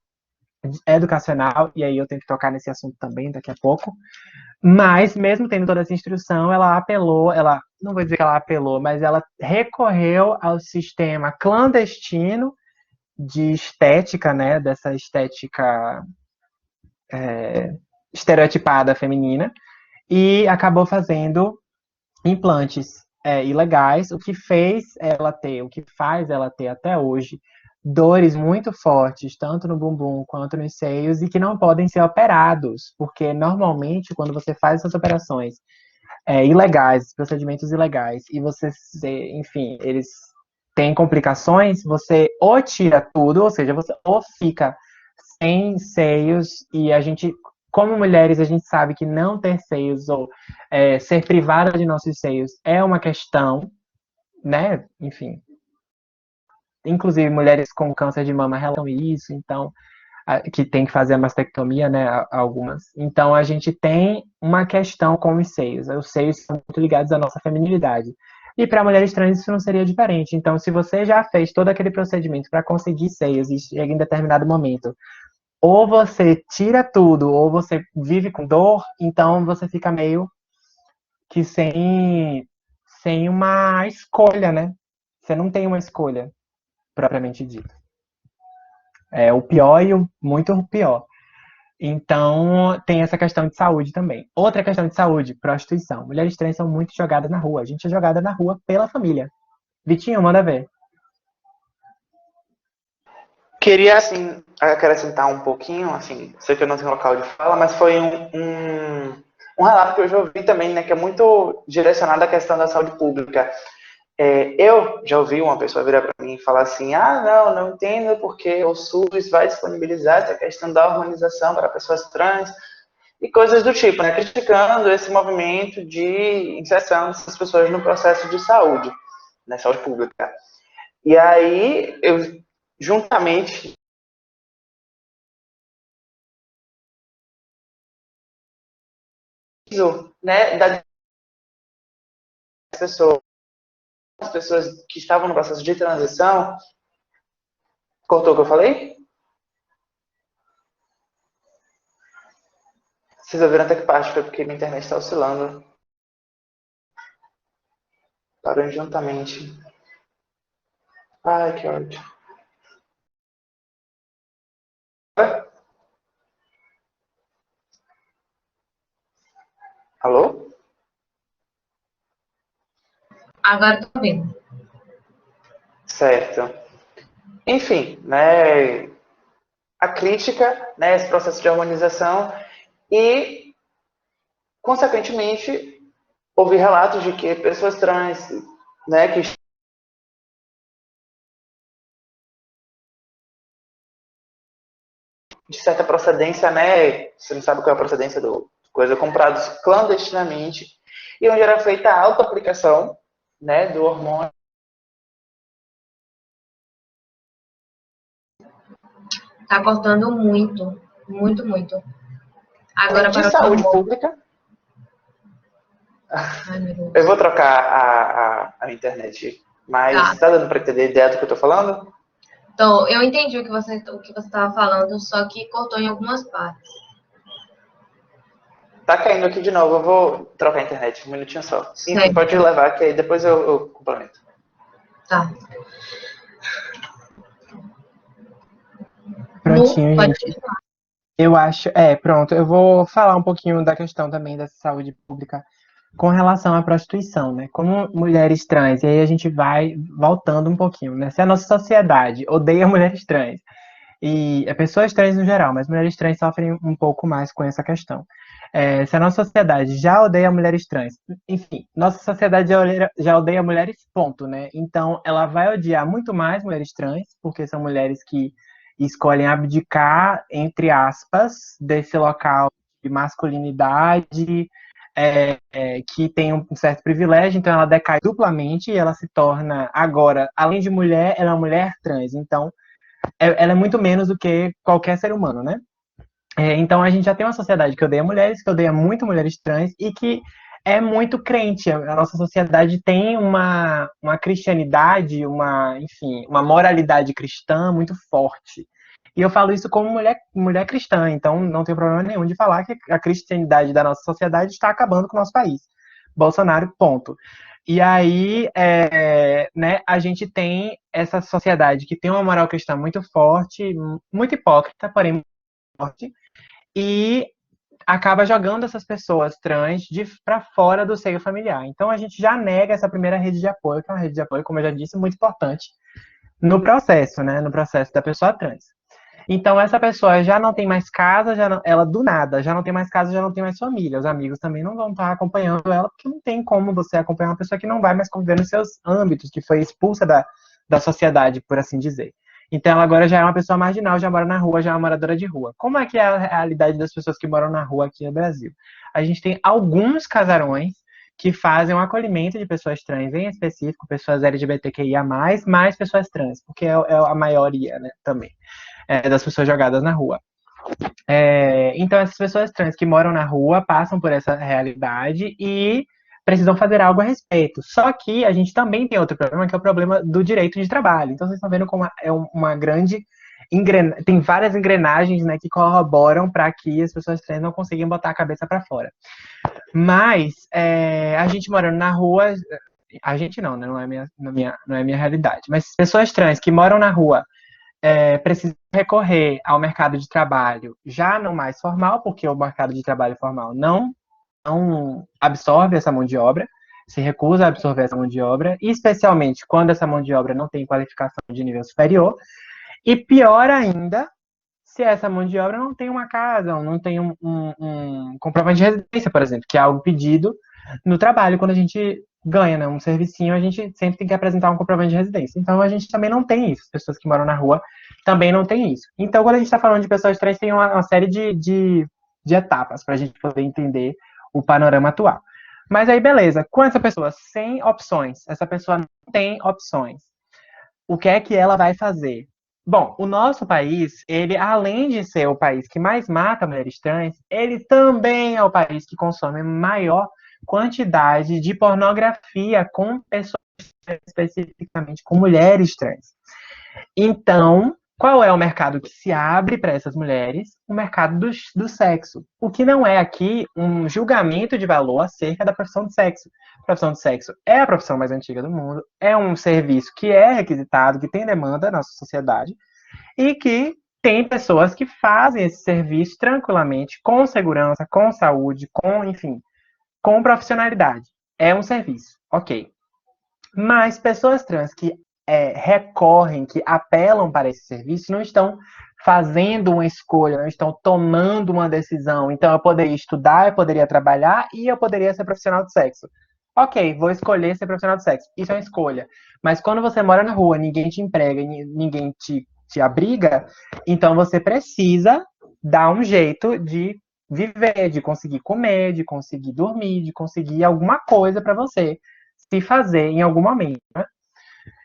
educacional, e aí eu tenho que tocar nesse assunto também daqui a pouco. Mas, mesmo tendo toda essa instrução, não vou dizer que ela apelou, mas ela recorreu ao sistema clandestino de estética, né, dessa estética estereotipada feminina, e acabou fazendo implantes ilegais, o que faz ela ter até hoje dores muito fortes, tanto no bumbum quanto nos seios, e que não podem ser operados, porque normalmente quando você faz essas operações ilegais, procedimentos ilegais, e enfim, eles têm complicações, você ou tira tudo, ou seja, você ou fica sem seios, e como mulheres, a gente sabe que não ter seios ou ser privada de nossos seios é uma questão, né? Enfim. Inclusive, mulheres com câncer de mama relatam isso, então, que tem que fazer a mastectomia, né? Algumas. Então, a gente tem uma questão com os seios. Os seios são muito ligados à nossa feminilidade. E para mulheres trans isso não seria diferente. Então, se você já fez todo aquele procedimento para conseguir seios e chega em determinado momento, ou você tira tudo, ou você vive com dor, então você fica meio que sem uma escolha, né? Você não tem uma escolha, propriamente dito. É o pior e o muito pior. Então, tem essa questão de saúde também. Outra questão de saúde, prostituição. Mulheres trans são muito jogadas na rua. A gente é jogada na rua pela família. Vitinho, manda ver. Queria, assim, acrescentar um pouquinho, assim, sei que eu não tenho local de fala, mas foi um relato que eu já ouvi também, né, que é muito direcionado à questão da saúde pública. Eu já ouvi uma pessoa virar para mim e falar assim, não entendo porque o SUS vai disponibilizar essa questão da hormonização para pessoas trans e coisas do tipo, né, criticando esse movimento de inserção dessas pessoas no processo de saúde, né, saúde pública. E aí, eu, juntamente né, das pessoas, as pessoas que estavam no processo de transição. Cortou o que eu falei? Vocês ouviram até que parte? Foi porque minha internet está oscilando. Parou juntamente. Ai, que ódio. Alô? Agora estou vendo. Certo. Enfim, né, a crítica, né, esse processo de harmonização e, consequentemente, houve relatos de que pessoas trans, né, que de certa procedência, né, você não sabe qual é a procedência do coisa, comprados clandestinamente e onde era feita a autoaplicação, né, do hormônio Tá cortando muito, muito, muito. Agora de parou de saúde novo. pública. Ai, meu Deus. Eu vou trocar a internet, mas Tá. tá dando para entender a ideia do que eu tô falando? Então, eu entendi o que você estava falando, só que cortou em algumas partes. Tá caindo aqui de novo, eu vou trocar a internet, um minutinho só. Enfim, pode Certo. levar, que aí depois eu complemento. Tá. Prontinho, Pode gente. Eu acho, pronto, eu vou falar um pouquinho da questão também da saúde pública com relação à prostituição, né? Como mulheres trans, e aí a gente vai voltando um pouquinho, né? Se a nossa sociedade odeia mulheres trans, e pessoas trans no geral, mas mulheres trans sofrem um pouco mais com essa questão. Se a nossa sociedade já odeia mulheres trans, enfim, nossa sociedade já odeia mulheres, ponto, né? Então, ela vai odiar muito mais mulheres trans, porque são mulheres que escolhem abdicar, entre aspas, desse local de masculinidade, que tem um certo privilégio, então ela decai duplamente e ela se torna, agora, além de mulher, ela é uma mulher trans. Então, ela é muito menos do que qualquer ser humano, né? Então a gente já tem uma sociedade que odeia mulheres, que odeia muito mulheres trans e que é muito crente. A nossa sociedade tem uma cristianidade, enfim, uma moralidade cristã muito forte. E eu falo isso como mulher cristã, então não tenho problema nenhum de falar que a cristianidade da nossa sociedade está acabando com o nosso país. Bolsonaro, ponto. E aí, né, a gente tem essa sociedade que tem uma moral cristã muito forte, muito hipócrita, porém muito forte, e acaba jogando essas pessoas trans para fora do seio familiar. Então a gente já nega essa primeira rede de apoio, que é uma rede de apoio, como eu já disse, muito importante no processo, né, no processo da pessoa trans. Então essa pessoa já não tem mais casa, ela do nada, já não tem mais casa, já não tem mais família. Os amigos também não vão estar acompanhando ela, porque não tem como você acompanhar uma pessoa que não vai mais conviver nos seus âmbitos, que foi expulsa da sociedade, por assim dizer. Então ela agora já é uma pessoa marginal, já mora na rua, já é uma moradora de rua. Como é que é a realidade das pessoas que moram na rua aqui no Brasil? A gente tem alguns casarões que fazem um acolhimento de pessoas trans, em específico, pessoas LGBTQIA+, mais pessoas trans, porque é a maioria, né, também, das pessoas jogadas na rua. Então, essas pessoas trans que moram na rua passam por essa realidade e precisam fazer algo a respeito. Só que a gente também tem outro problema, que é o problema do direito de trabalho. Então, vocês estão vendo como é uma grande tem várias engrenagens, né, que corroboram para que as pessoas trans não consigam botar a cabeça para fora. Mas a gente morando na rua, a gente não, né, não é minha realidade. Mas pessoas trans que moram na rua precisam recorrer ao mercado de trabalho já não mais formal, porque o mercado de trabalho formal não absorve essa mão de obra, se recusa a absorver essa mão de obra, especialmente quando essa mão de obra não tem qualificação de nível superior, e pior ainda, se essa mão de obra não tem uma casa, ou não tem um comprovante de residência, por exemplo, que é algo pedido no trabalho, quando a gente ganha, né, um servicinho, a gente sempre tem que apresentar um comprovante de residência. Então, a gente também não tem isso. As pessoas que moram na rua também não tem isso. Então, quando a gente está falando de pessoas trans, tem uma série de etapas para a gente poder entender o panorama atual. Mas aí, beleza. Com essa pessoa sem opções, essa pessoa não tem opções, o que é que ela vai fazer? Bom, o nosso país, ele, além de ser o país que mais mata mulheres trans, ele também é o país que consome maior quantidade de pornografia com pessoas trans, especificamente com mulheres trans. Então, qual é o mercado que se abre para essas mulheres? O mercado do sexo. O que não é aqui um julgamento de valor acerca da profissão de sexo. A profissão de sexo é a profissão mais antiga do mundo, é um serviço que é requisitado, que tem demanda na nossa sociedade, e que tem pessoas que fazem esse serviço tranquilamente, com segurança, com saúde, com, enfim, com profissionalidade. É um serviço, ok. Mas pessoas trans que recorrem, que apelam para esse serviço, não estão fazendo uma escolha, não estão tomando uma decisão. Então, eu poderia estudar, eu poderia trabalhar e eu poderia ser profissional de sexo. Ok, vou escolher ser profissional de sexo. Isso é uma escolha. Mas quando você mora na rua, ninguém te emprega, ninguém te abriga, então você precisa dar um jeito de viver, de conseguir comer, de conseguir dormir, de conseguir alguma coisa para você se fazer em algum momento, né?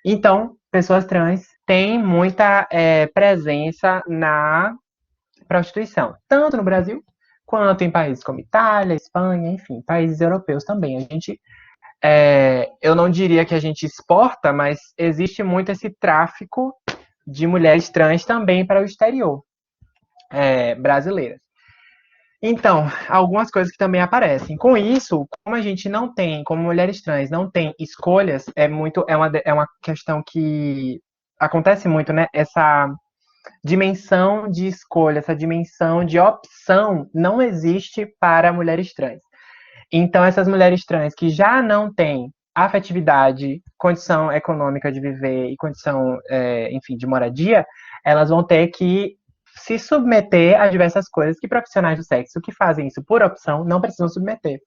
Então, pessoas trans têm muita presença na prostituição, tanto no Brasil quanto em países como Itália, Espanha, enfim, países europeus também. A gente, eu não diria que a gente exporta, mas existe muito esse tráfico de mulheres trans também para o exterior, brasileiras. Então, algumas coisas que também aparecem. Com isso, como a gente não tem, como mulheres trans não tem escolhas, é uma questão que acontece muito, né? Essa dimensão de escolha, essa dimensão de opção não existe para mulheres trans. Então, essas mulheres trans que já não têm afetividade, condição econômica de viver e condição, enfim, de moradia, elas vão ter que se submeter a diversas coisas que profissionais do sexo que fazem isso por opção não precisam submeter.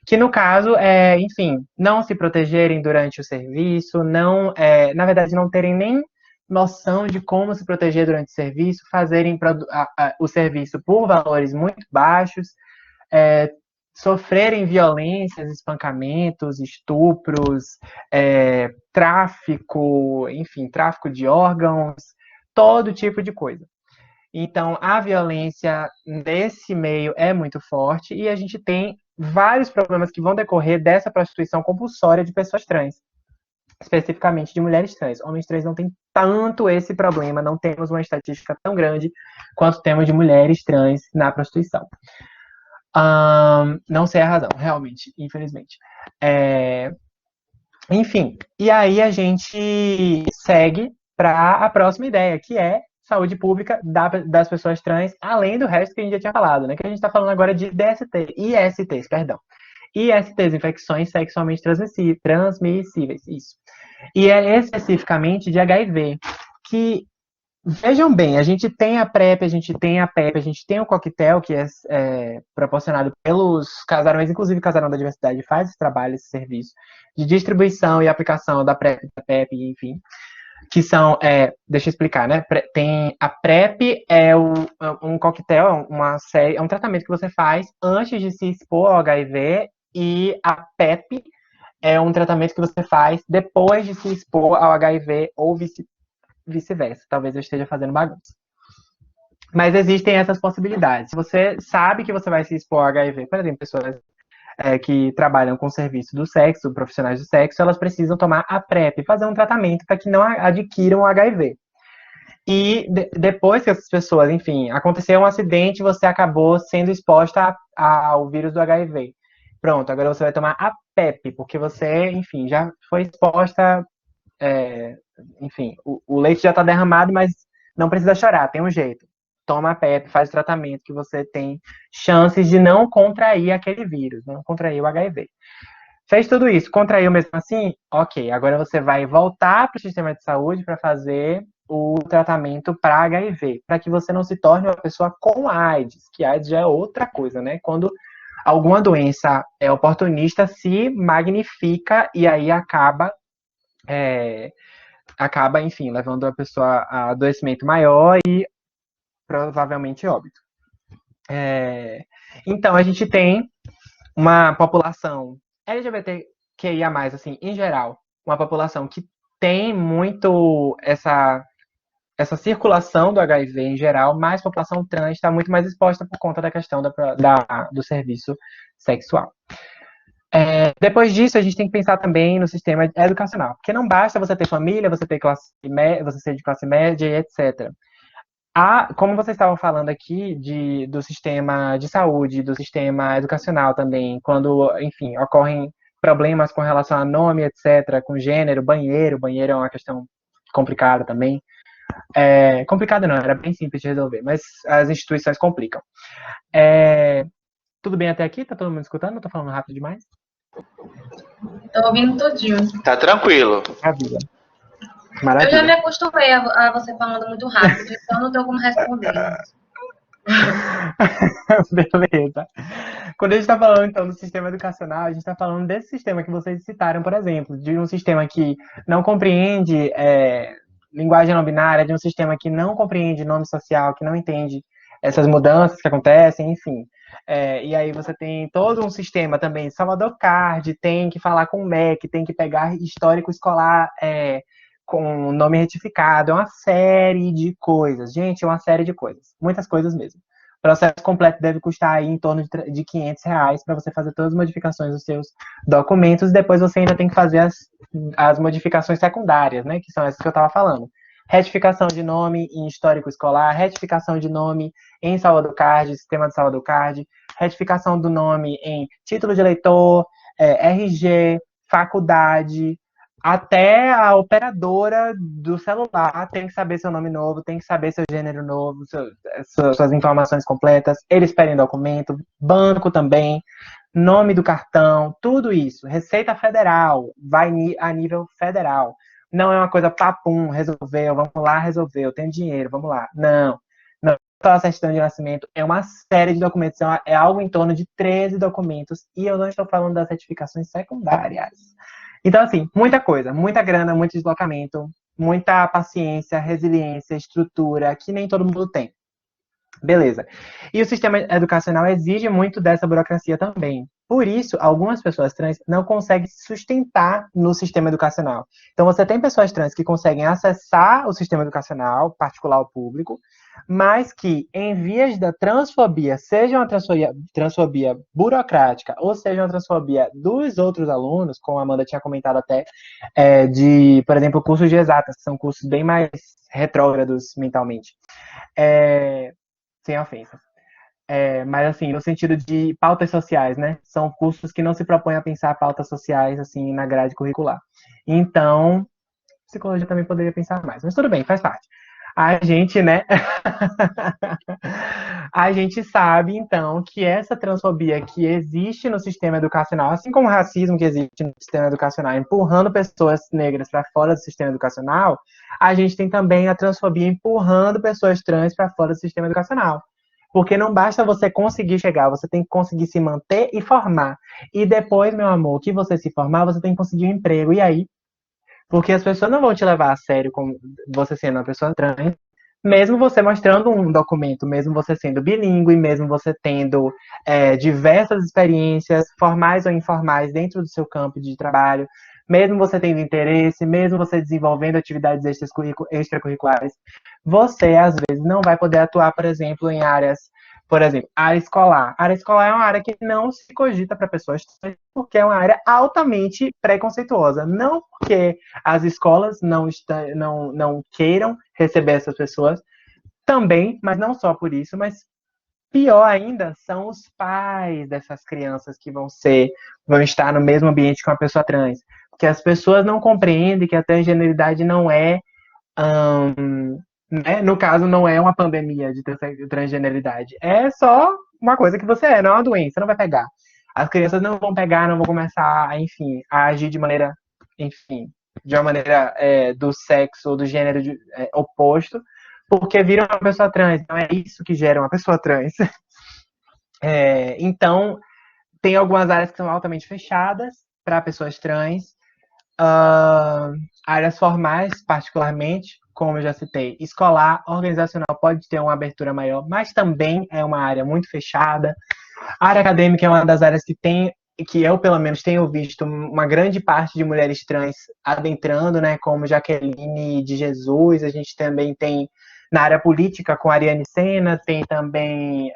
Que no caso é, enfim, não se protegerem durante o serviço, não, na verdade, não terem nem noção de como se proteger durante o serviço, fazerem o serviço por valores muito baixos, é, sofrerem violências, espancamentos, estupros, tráfico, enfim, tráfico de órgãos, todo tipo de coisa. Então, a violência nesse meio é muito forte e a gente tem vários problemas que vão decorrer dessa prostituição compulsória de pessoas trans, especificamente de mulheres trans. Homens trans não têm tanto esse problema, não temos uma estatística tão grande quanto temos de mulheres trans na prostituição. Não sei a razão, realmente, infelizmente. Enfim, e aí a gente segue para a próxima ideia, que é saúde pública das pessoas trans, além do resto que a gente já tinha falado, né? Que a gente está falando agora de ISTs, perdão. ISTs, infecções sexualmente transmissíveis, isso. E é especificamente de HIV, que, vejam bem, a gente tem a PrEP, a gente tem a PEP, a gente tem o coquetel, que é proporcionado pelos casarões, inclusive o Casarão da Diversidade faz esse trabalho, esse serviço de distribuição e aplicação da PrEP, da PEP, enfim, que são, deixa eu explicar, né? Tem a PrEP um coquetel, uma série, é um tratamento que você faz antes de se expor ao HIV, e a PEP é um tratamento que você faz depois de se expor ao HIV ou vice-versa. Talvez eu esteja fazendo bagunça. Mas existem essas possibilidades. Se você sabe que você vai se expor ao HIV, por exemplo, pessoas que trabalham com serviço do sexo, profissionais do sexo, elas precisam tomar a PrEP, fazer um tratamento para que não adquiram o HIV. E depois que essas pessoas, enfim, aconteceu um acidente, você acabou sendo exposta ao vírus do HIV. Pronto, agora você vai tomar a PEP, porque você, enfim, já foi exposta, enfim, o leite já está derramado, mas não precisa chorar, tem um jeito. Toma a PEP, faz o tratamento que você tem chances de não contrair aquele vírus, não contrair o HIV. Fez tudo isso, contraiu mesmo assim? Ok, agora você vai voltar para o sistema de saúde para fazer o tratamento para HIV, para que você não se torne uma pessoa com AIDS, que AIDS já é outra coisa, né? Quando alguma doença oportunista se magnifica e aí acaba, enfim, levando a pessoa a adoecimento maior e provavelmente óbito. Então, a gente tem uma população LGBTQIA+, assim, em geral, uma população que tem muito essa essa circulação do HIV em geral, mas a população trans está muito mais exposta por conta da questão do serviço sexual. Depois disso, a gente tem que pensar também no sistema educacional, porque não basta você ter família, você ser de classe média, e etc. Como vocês estavam falando aqui do sistema de saúde, do sistema educacional também, quando, enfim, ocorrem problemas com relação a nome, etc., com gênero, banheiro é uma questão complicada também. Complicada não, era bem simples de resolver, mas as instituições complicam. Tudo bem até aqui? Tá todo mundo escutando? Não tô falando rápido demais? Tô ouvindo tudinho. Tá tranquilo. Maravilha. Eu já me acostumei a você falando muito rápido, então não tenho como responder. Beleza. Quando a gente está falando, então, do sistema educacional, a gente está falando desse sistema que vocês citaram, por exemplo, de um sistema que não compreende linguagem não binária, de um sistema que não compreende nome social, que não entende essas mudanças que acontecem, enfim. E aí você tem todo um sistema também, Salvador Card, tem que falar com o MEC, tem que pegar histórico escolar com nome retificado, é uma série de coisas. Gente, é uma série de coisas. Muitas coisas mesmo. O processo completo deve custar aí em torno de R$ 500 para você fazer todas as modificações dos seus documentos, e depois você ainda tem que fazer as modificações secundárias, né, que são essas que eu estava falando. Retificação de nome em histórico escolar, retificação de nome em Salvador Card, sistema de Salvador Card, retificação do nome em título de eleitor, RG, faculdade, até a operadora do celular tem que saber seu nome novo, tem que saber seu gênero novo, suas informações completas, eles pedem documento, banco também, nome do cartão, tudo isso. Receita Federal, vai a nível federal. Não é uma coisa papum, resolveu, vamos lá, resolveu, tenho dinheiro, vamos lá. Não. Não, a certidão de nascimento é uma série de documentos, é algo em torno de 13 documentos, e eu não estou falando das certificações secundárias. Então, assim, muita coisa, muita grana, muito deslocamento, muita paciência, resiliência, estrutura, que nem todo mundo tem. Beleza. E o sistema educacional exige muito dessa burocracia também. Por isso, algumas pessoas trans não conseguem se sustentar no sistema educacional. Então, você tem pessoas trans que conseguem acessar o sistema educacional, particular ou público, mas que, em vias da transfobia, seja uma transfobia burocrática, ou seja uma transfobia dos outros alunos, como a Amanda tinha comentado até, por exemplo, cursos de exatas, que são cursos bem mais retrógrados mentalmente. Sem ofensa. Mas, assim, no sentido de pautas sociais, né? São cursos que não se propõem a pensar pautas sociais, assim, na grade curricular. Então, psicologia também poderia pensar mais. Mas tudo bem, faz parte. A gente, né? A gente sabe, então, que essa transfobia que existe no sistema educacional, assim como o racismo que existe no sistema educacional, empurrando pessoas negras para fora do sistema educacional, a gente tem também a transfobia empurrando pessoas trans para fora do sistema educacional. Porque não basta você conseguir chegar, você tem que conseguir se manter e formar. E depois, meu amor, que você se formar, você tem que conseguir um emprego. E aí? Porque as pessoas não vão te levar a sério como você sendo uma pessoa trans, mesmo você mostrando um documento, mesmo você sendo bilíngue, mesmo você tendo diversas experiências, formais ou informais, dentro do seu campo de trabalho, mesmo você tendo interesse, mesmo você desenvolvendo atividades extracurriculares, você, às vezes, não vai poder atuar, por exemplo, em áreas, por exemplo, área escolar. A área escolar é uma área que não se cogita para pessoas trans, porque é uma área altamente preconceituosa. Não porque as escolas não queiram receber essas pessoas, também, mas não só por isso, mas pior ainda são os pais dessas crianças que vão estar no mesmo ambiente com a pessoa trans. Porque as pessoas não compreendem que a transgeneridade não é, né? No caso, não é uma pandemia de transgeneridade. É só uma coisa que você não é uma doença, não vai pegar. As crianças não vão pegar, não vão começar, enfim, a agir de maneira, enfim, de uma maneira do sexo ou do gênero oposto, porque viram uma pessoa trans. Então é isso que gera uma pessoa trans. Então, tem algumas áreas que são altamente fechadas para pessoas trans. Áreas formais, particularmente, como eu já citei, escolar, organizacional pode ter uma abertura maior, mas também é uma área muito fechada. A área acadêmica é uma das áreas que tem que eu, pelo menos, tenho visto uma grande parte de mulheres trans adentrando, né, como Jaqueline de Jesus, a gente também tem na área política com Ariane Sena, tem também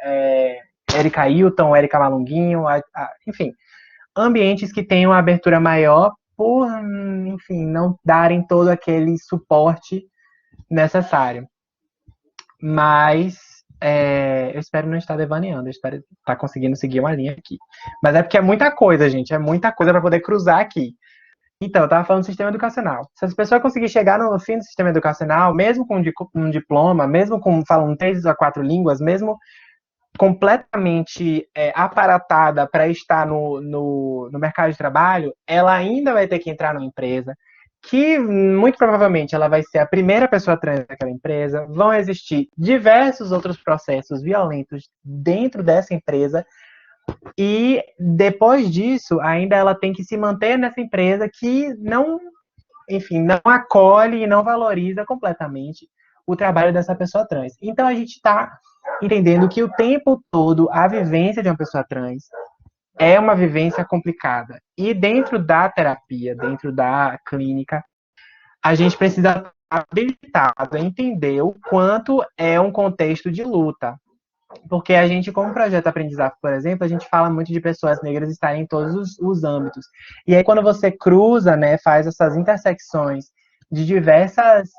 Erika Hilton, Erika Malunguinho, enfim, ambientes que têm uma abertura maior por, enfim, não darem todo aquele suporte necessário. Mas eu espero não estar devaneando, eu espero estar conseguindo seguir uma linha aqui. Mas é porque é muita coisa, gente, é muita coisa para poder cruzar aqui. Então, eu estava falando do sistema educacional. Se as pessoas conseguirem chegar no fim do sistema educacional, mesmo com um diploma, mesmo falando 3 a 4 línguas, mesmo completamente aparatada para estar no mercado de trabalho, ela ainda vai ter que entrar numa empresa, que muito provavelmente ela vai ser a primeira pessoa trans daquela empresa, vão existir diversos outros processos violentos dentro dessa empresa, e depois disso, ainda ela tem que se manter nessa empresa que não, enfim, não acolhe e não valoriza completamente o trabalho dessa pessoa trans. Então a gente está entendendo que o tempo todo a vivência de uma pessoa trans é uma vivência complicada. E dentro da terapia, dentro da clínica, a gente precisa estar habilitado a entender o quanto é um contexto de luta. Porque a gente, como projeto Aprendizado, por exemplo, a gente fala muito de pessoas negras estarem em todos os âmbitos. E aí, quando você cruza, né, faz essas intersecções de diversas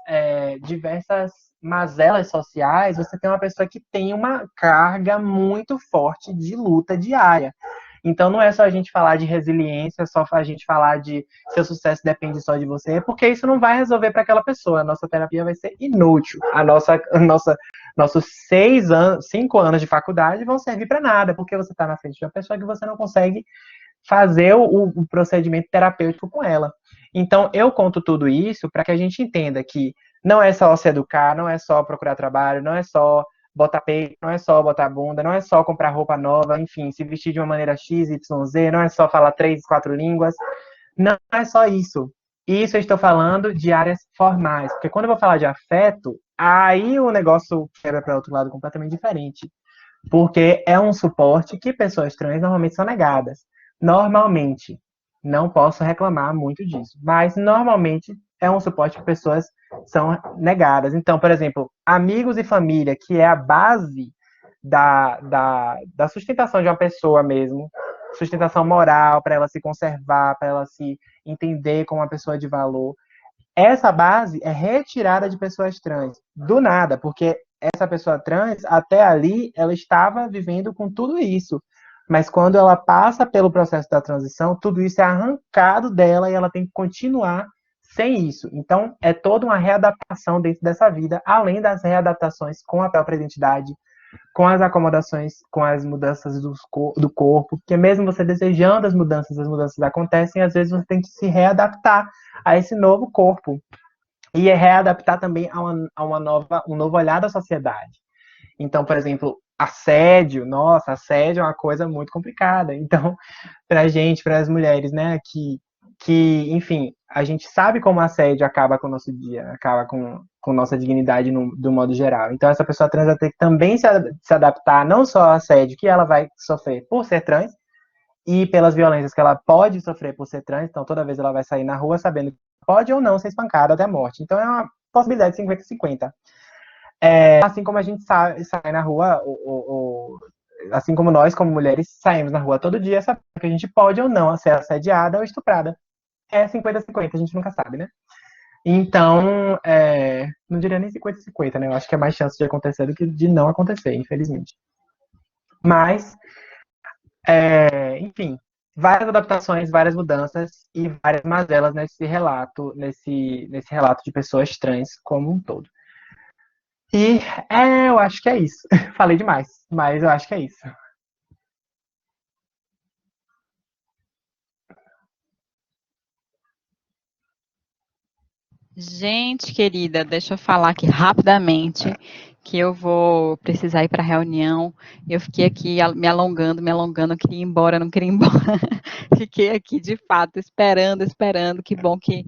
mazelas sociais, você tem uma pessoa que tem uma carga muito forte de luta diária. Então, não é só a gente falar de resiliência, só a gente falar de seu sucesso depende só de você, porque isso não vai resolver para aquela pessoa. A nossa terapia vai ser inútil. Nossos 5 anos de faculdade vão servir para nada, porque você está na frente de uma pessoa que você não consegue fazer o procedimento terapêutico com ela. Então, eu conto tudo isso para que a gente entenda que não é só se educar, não é só procurar trabalho, não é só botar peito, não é só botar bunda, não é só comprar roupa nova, enfim, se vestir de uma maneira X, Y, Z, não é só falar 3, 4 línguas, não é só isso. Isso eu estou falando de áreas formais, porque quando eu vou falar de afeto, aí o negócio quebra para outro lado completamente diferente, porque é um suporte que pessoas trans normalmente são negadas. Normalmente, não posso reclamar muito disso, mas normalmente é um suporte que pessoas são negadas. Então, por exemplo, amigos e família, que é a base da sustentação de uma pessoa mesmo, sustentação moral, para ela se conservar, para ela se entender como uma pessoa de valor. Essa base é retirada de pessoas trans, do nada, porque essa pessoa trans, até ali, ela estava vivendo com tudo isso. Mas quando ela passa pelo processo da transição, tudo isso é arrancado dela e ela tem que continuar sem isso. Então, é toda uma readaptação dentro dessa vida, além das readaptações com a própria identidade, com as acomodações, com as mudanças do corpo, porque mesmo você desejando as mudanças acontecem, e às vezes você tem que se readaptar a esse novo corpo. E readaptar também um novo olhar da sociedade. Então, por exemplo, assédio, nossa, assédio é uma coisa muito complicada. Então, pra gente, para as mulheres, né, enfim, a gente sabe como assédio acaba com o nosso dia, acaba com nossa dignidade do modo geral. Então, essa pessoa trans vai ter que também se adaptar não só ao assédio que ela vai sofrer por ser trans, e pelas violências que ela pode sofrer por ser trans. Então, toda vez ela vai sair na rua sabendo que pode ou não ser espancada até a morte. Então, é uma possibilidade de 50-50. Assim como a gente sai na rua, assim como nós, como mulheres, saímos na rua todo dia, sabendo que a gente pode ou não ser assediada ou estuprada. É 50-50, a gente nunca sabe, né? Então, não diria nem 50-50, né? Eu acho que é mais chance de acontecer do que de não acontecer, infelizmente. Mas, enfim, várias adaptações, várias mudanças e várias mazelas nesse relato de pessoas trans como um todo. E eu acho que é isso. Falei demais, mas eu acho que é isso. Gente querida, deixa eu falar aqui rapidamente que eu vou precisar ir para a reunião. Eu fiquei aqui me alongando, eu queria ir embora, não queria ir embora. Fiquei aqui, de fato, esperando. Que bom que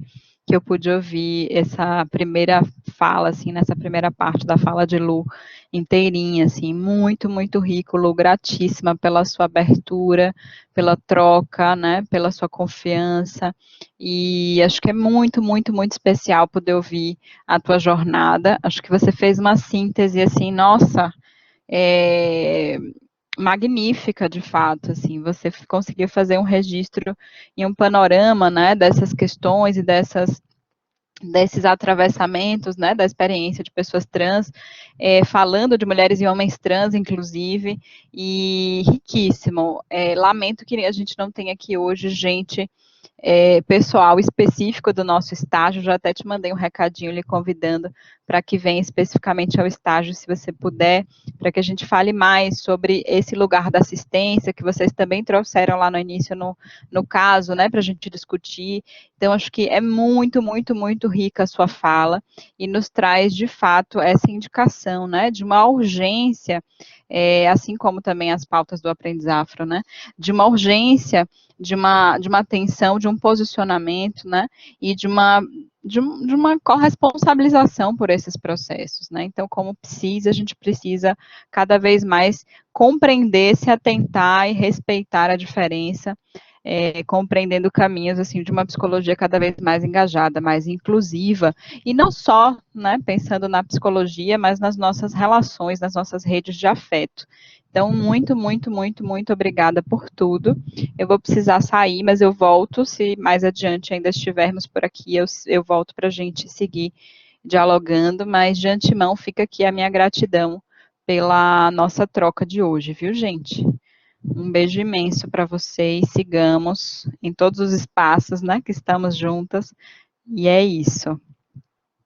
que eu pude ouvir essa primeira fala, assim, nessa primeira parte da fala de Lu, inteirinha, assim, muito, muito rico. Lu, gratíssima pela sua abertura, pela troca, né, pela sua confiança, e acho que é muito, muito, muito especial poder ouvir a tua jornada. Acho que você fez uma síntese, assim, nossa, é, magnífica, de fato, assim, você conseguiu fazer um registro e um panorama, né, dessas questões e desses atravessamentos, né, da experiência de pessoas trans, falando de mulheres e homens trans, inclusive, e riquíssimo. Lamento que a gente não tenha aqui hoje gente pessoal específico do nosso estágio, já até te mandei um recadinho lhe convidando para que venha especificamente ao estágio, se você puder, para que a gente fale mais sobre esse lugar da assistência, que vocês também trouxeram lá no início no caso, né, para a gente discutir. Então, acho que é muito, muito, muito rica a sua fala e nos traz, de fato, essa indicação, né, de uma urgência, assim como também as pautas do Aprendiz Afro, né, de uma urgência, de uma atenção, de um posicionamento, né, e de uma corresponsabilização por esses processos, né, então, como precisa, a gente precisa cada vez mais compreender, se atentar e respeitar a diferença, compreendendo caminhos, assim, de uma psicologia cada vez mais engajada, mais inclusiva, e não só, né, pensando na psicologia, mas nas nossas relações, nas nossas redes de afeto. Então, muito, muito, muito, muito obrigada por tudo. Eu vou precisar sair, mas eu volto, se mais adiante ainda estivermos por aqui, eu volto para a gente seguir dialogando, mas de antemão fica aqui a minha gratidão pela nossa troca de hoje, viu, gente? Um beijo imenso para vocês, sigamos em todos os espaços, né, que estamos juntas, e é isso.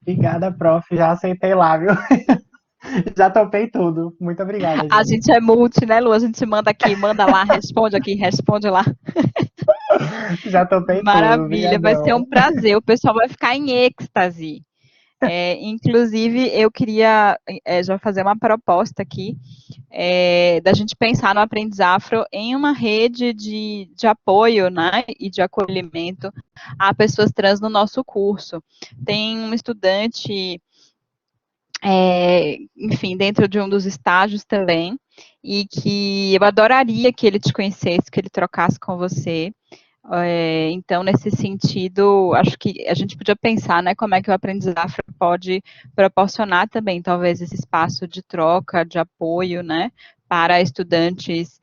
Obrigada, prof. Já aceitei lá, viu? Já topei tudo. Muito obrigada, A gente. gente é multi, né, Lu? A gente manda aqui, manda lá, responde aqui, responde lá. Já topei tudo. Maravilha, vai ser um Obrigadão. prazer, o pessoal vai ficar em êxtase. Inclusive, eu queria já fazer uma proposta aqui, da gente pensar no Aprendiz Afro em uma rede de apoio, né, e de acolhimento a pessoas trans no nosso curso. Tem um estudante, enfim, dentro de um dos estágios também, e que eu adoraria que ele te conhecesse, que ele trocasse com você. Então, nesse sentido, acho que a gente podia pensar, né, como é que o Aprendiz Afro pode proporcionar também, talvez, esse espaço de troca, de apoio, né, para estudantes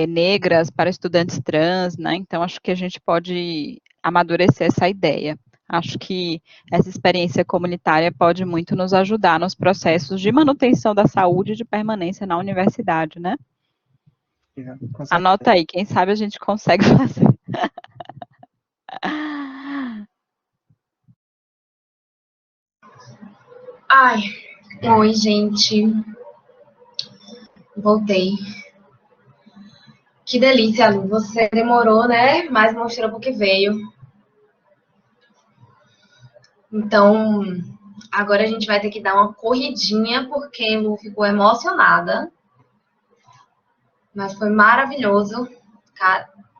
negras, para estudantes trans, né, então acho que a gente pode amadurecer essa ideia. Acho que essa experiência comunitária pode muito nos ajudar nos processos de manutenção da saúde e de permanência na universidade, né? Com certeza. Anota aí, quem sabe a gente consegue fazer. Ai, oi, gente. Voltei. Que delícia, Lu. Você demorou, né? Mas mostrou porque veio. Então, agora a gente vai ter que dar uma corridinha, porque Lu ficou emocionada. Mas foi maravilhoso.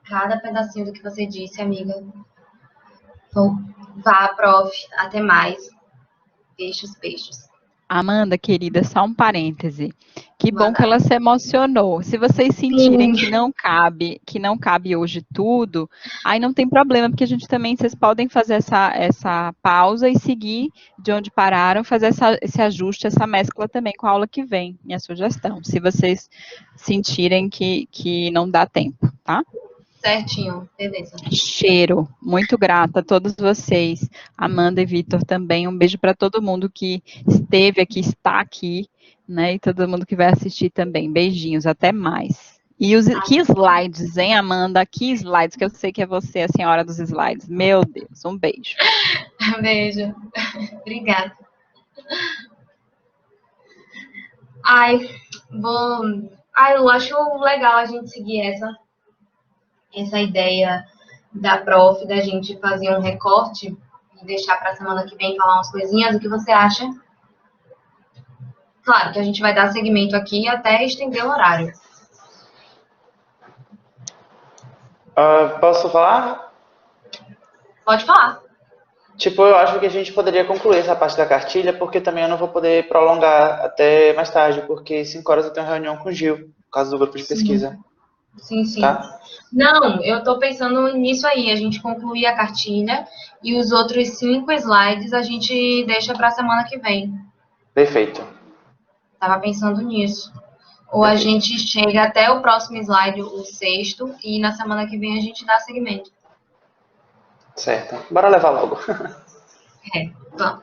Cada pedacinho do que você disse, amiga. Então, vá, prof. Até mais. Beijos. Amanda, querida, só um parêntese. Que bom que Manda. ela se emocionou. Se vocês sentirem Sim. que não cabe hoje tudo, aí não tem problema, porque a gente também, vocês podem fazer essa pausa e seguir de onde pararam, fazer esse ajuste, essa mescla também com a aula que vem, minha sugestão, se vocês sentirem que não dá tempo, tá? Certinho. Beleza. Cheiro. Muito grata a todos vocês, Amanda e Vitor também. Um beijo para todo mundo que esteve aqui, está aqui, né? E todo mundo que vai assistir também. Beijinhos, até mais. E que slides, hein, Amanda? Que slides, que eu sei que é você, a senhora dos slides. Meu Deus, um beijo. Beijo. Obrigada. Ai, eu acho legal a gente seguir essa ideia da prof, da gente fazer um recorte e deixar para a semana que vem falar umas coisinhas. O que você acha? Claro que a gente vai dar seguimento aqui até estender o horário. Posso falar? Pode falar. Tipo, eu acho que a gente poderia concluir essa parte da cartilha, porque também eu não vou poder prolongar até mais tarde, porque 5 horas eu tenho reunião com o Gil, por causa do grupo de Sim, pesquisa, sim. tá? Não, eu tô pensando nisso aí, a gente concluir a cartilha e os outros 5 slides a gente deixa para a semana que vem. Perfeito, Tava pensando nisso. Ou a perfeito. gente chega até o próximo slide, o sexto, e na semana que vem a gente dá seguimento. Certo. Bora levar logo. Vamos.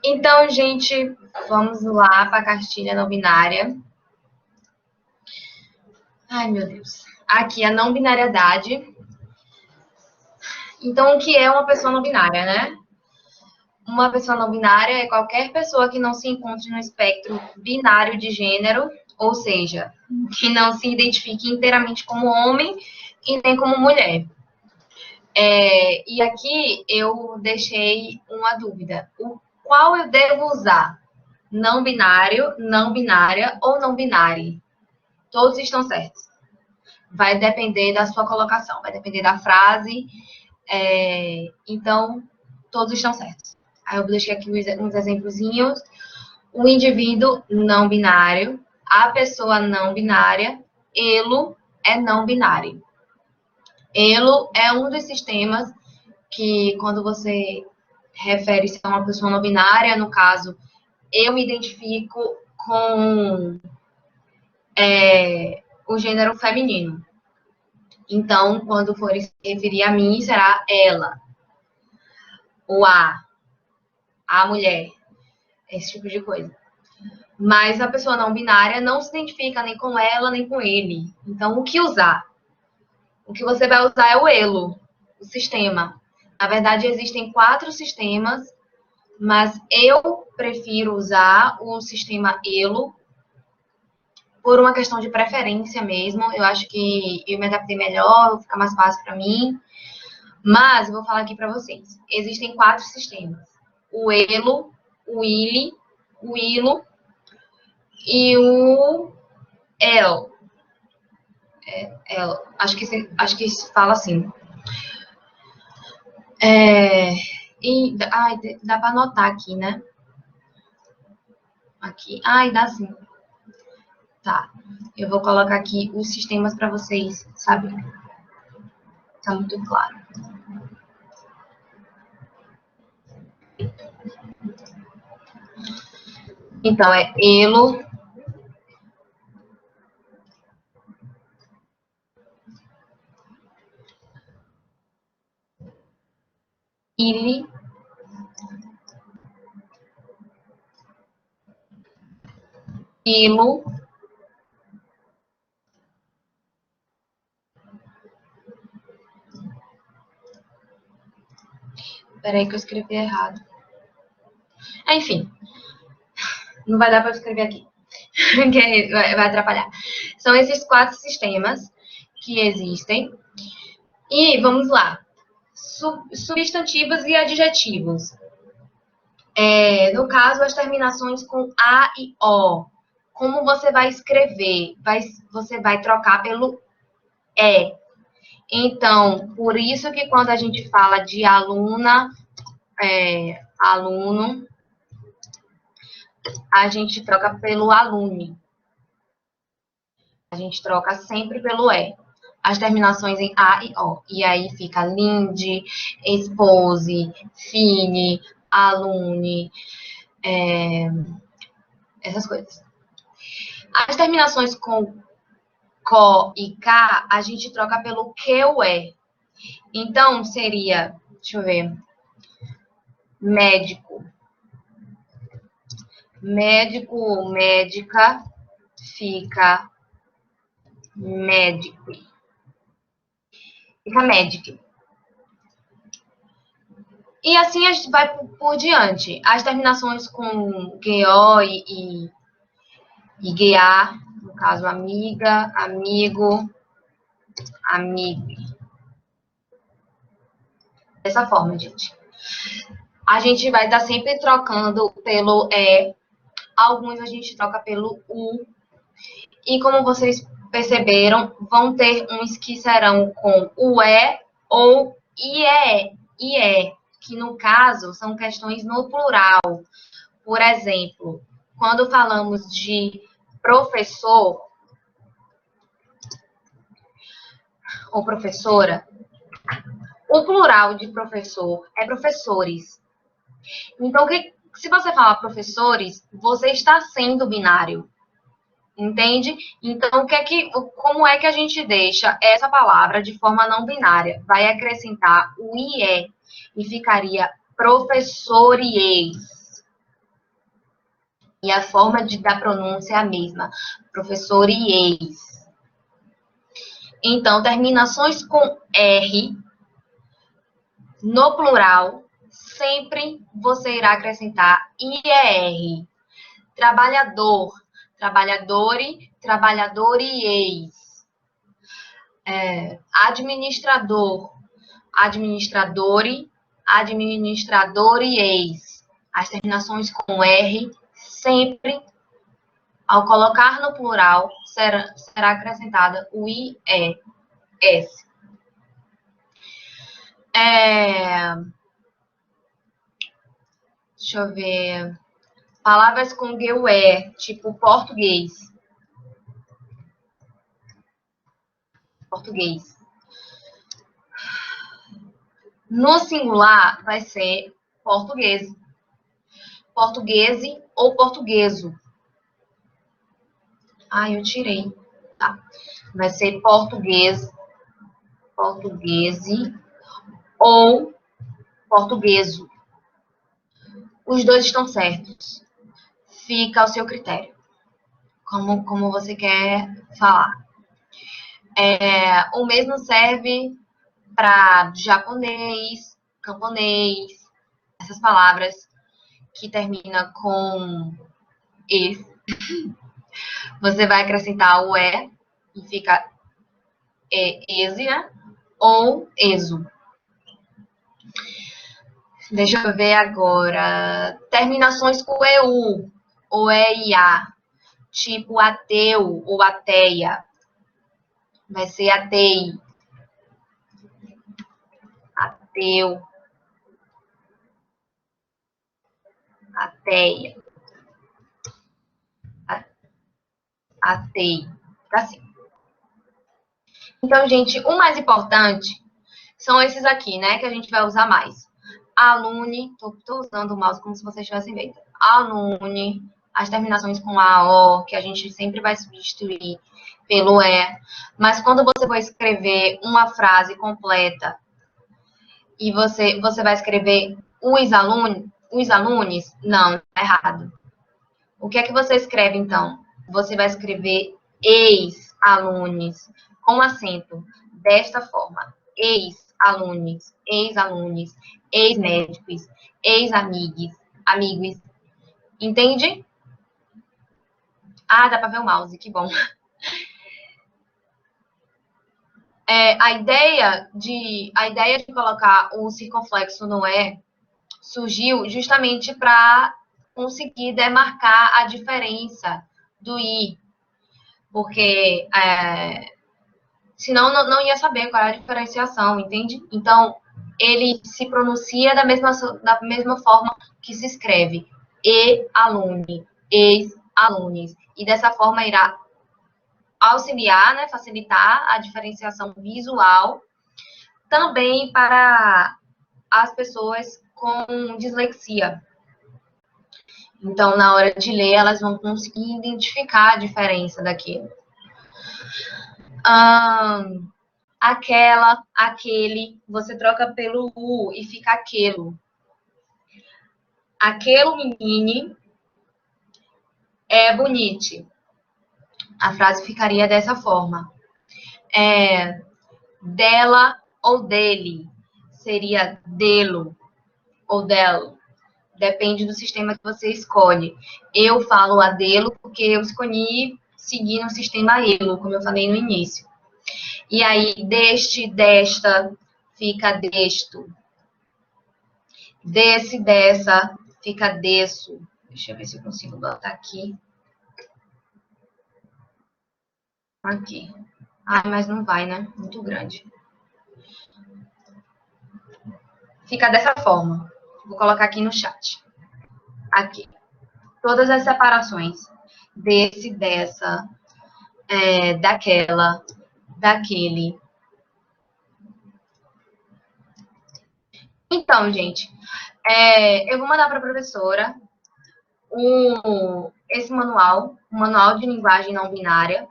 Então, gente, vamos lá para a cartilha não binária. Ai, meu Deus. Aqui, a não binariedade. Então, o que é uma pessoa não binária, né? Uma pessoa não binária é qualquer pessoa que não se encontre no espectro binário de gênero, ou seja, que não se identifique inteiramente como homem e nem como mulher. E aqui eu deixei uma dúvida. Qual eu devo usar? Não binário, não binária ou não binário? Todos estão certos. Vai depender da sua colocação, vai depender da frase. Então, todos estão certos. Aí eu deixei aqui uns exemplozinhos. O indivíduo não binário, a pessoa não binária, elo é não binário. Elo é um dos sistemas que, quando você refere-se a uma pessoa não binária, no caso, eu me identifico com o gênero feminino. Então, quando for se referir a mim, será ela, o a mulher, esse tipo de coisa. Mas a pessoa não binária não se identifica nem com ela, nem com ele. Então, o que usar? O que você vai usar é o elo, o sistema. Na verdade, existem 4 sistemas, mas eu prefiro usar o sistema elo por uma questão de preferência mesmo. Eu acho que eu me adaptei melhor, fica mais fácil para mim. Mas eu vou falar aqui para vocês. Existem 4 sistemas: o elo, o ili, o ilo e o el. Acho que se fala assim. Dá para anotar aqui, né? Aqui. Dá sim. Tá. Eu vou colocar aqui os sistemas para vocês, sabe? Tá muito claro. Então, é elo, ili, ilo, peraí que eu escrevi errado. Enfim, não vai dar para escrever aqui, porque vai atrapalhar. São esses 4 sistemas que existem. E vamos lá. Substantivos e adjetivos. No caso, as terminações com A e O. Como você vai escrever? Você vai trocar pelo E. Então, por isso que quando a gente fala de aluna, aluno, a gente troca pelo aluno. A gente troca sempre pelo E. As terminações em A e O. E aí fica linde, expose, fine, alune, essas coisas. As terminações com CO e K, a gente troca pelo que ou é. Então, seria, deixa eu ver, médico. Médico ou médica fica médico. Fica médico. E assim a gente vai por diante. As terminações com GO e GA, no caso, amiga, amigo, amigo. Dessa forma, gente. A gente vai estar sempre trocando pelo E. Alguns a gente troca pelo U. E como vocês perceberam, vão ter uns que serão com o E ou IE. IE. que no caso são questões no plural. Por exemplo, quando falamos de professor ou professora, o plural de professor é professores. Então, se você fala professores, você está sendo binário. Entende? Então, como é que a gente deixa essa palavra de forma não binária? Vai acrescentar o IE e ficaria professories. E a forma da pronúncia é a mesma, professories. Então, terminações com R, no plural, sempre você irá acrescentar IER. Trabalhador, trabalhadore, trabalhadories. Administrador, administradore, administradories. As terminações com R, sempre, ao colocar no plural, será acrescentada o IES. Deixa eu ver. Palavras com GUE, tipo português. Português. No singular, vai ser português. Portuguese ou portugueso. Eu tirei. Tá. Vai ser português, portuguese ou portugueso. Os dois estão certos. Fica ao seu critério. Como você quer falar. O mesmo serve para japonês, camponês, essas palavras que terminam com E. Você vai acrescentar o E e fica ESIA ou ESO. Deixa eu ver agora. Terminações com EU ou EIA, tipo ateu ou ateia. Vai ser atei. Ateu. Ateia. Atei. Fica assim. Então, gente, o mais importante são esses aqui, né? Que a gente vai usar mais. Alune. Tô usando o mouse como se vocês estivessem vendo. Alune. As terminações com AO, que a gente sempre vai substituir pelo E. Mas quando você for escrever uma frase completa e você vai escrever os alunos, não, tá errado. O que é que você escreve, então? Você vai escrever ex-alunos, com acento, desta forma. Ex-alunos, ex-alunos, ex-médicos, ex-amigos, amigos. Entende? Dá para ver o mouse, que bom. A ideia de colocar o circunflexo no E surgiu justamente para conseguir demarcar a diferença do I, porque senão não ia saber qual é a diferenciação, entende? Então, ele se pronuncia da mesma forma que se escreve e-alune, ex-alunos, e dessa forma irá auxiliar, né, facilitar a diferenciação visual, também para as pessoas com dislexia. Então, na hora de ler, elas vão conseguir identificar a diferença daquilo. Aquela, aquele, você troca pelo U e fica aquele. Aquele menino é bonito. A frase ficaria dessa forma. Dela ou dele. Seria delo ou delo. Depende do sistema que você escolhe. Eu falo a delo porque eu escolhi seguir no sistema elo, como eu falei no início. E aí, deste, desta, fica desto. Desse, dessa, fica desso. Deixa eu ver se eu consigo botar aqui. Aqui. Mas não vai, né? Muito grande. fica dessa forma. Vou colocar aqui no chat. Aqui. Todas as separações. Desse, dessa, daquela, daquele. Então, gente, eu vou mandar para a professora esse manual, um manual de linguagem não binária,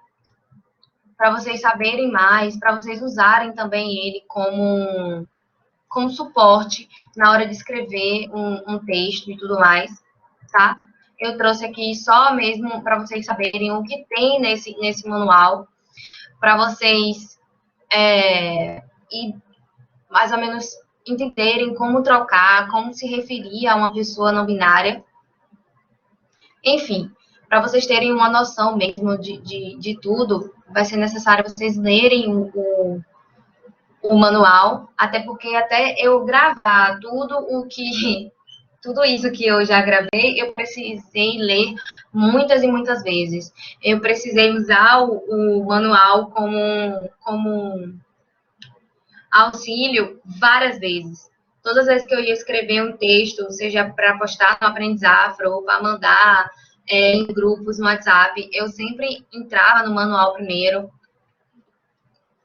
para vocês saberem mais, para vocês usarem também ele como suporte na hora de escrever um texto e tudo mais, tá? Eu trouxe aqui só mesmo para vocês saberem o que tem nesse manual, para vocês mais ou menos entenderem como trocar, como se referir a uma pessoa não binária. Enfim, para vocês terem uma noção mesmo de tudo, vai ser necessário vocês lerem o manual, até porque até eu gravar tudo isso que eu já gravei, eu precisei ler muitas e muitas vezes. Eu precisei usar o manual como auxílio várias vezes. Todas as vezes que eu ia escrever um texto, seja para postar no Aprendizafro ou para mandar em grupos no WhatsApp, eu sempre entrava no manual primeiro.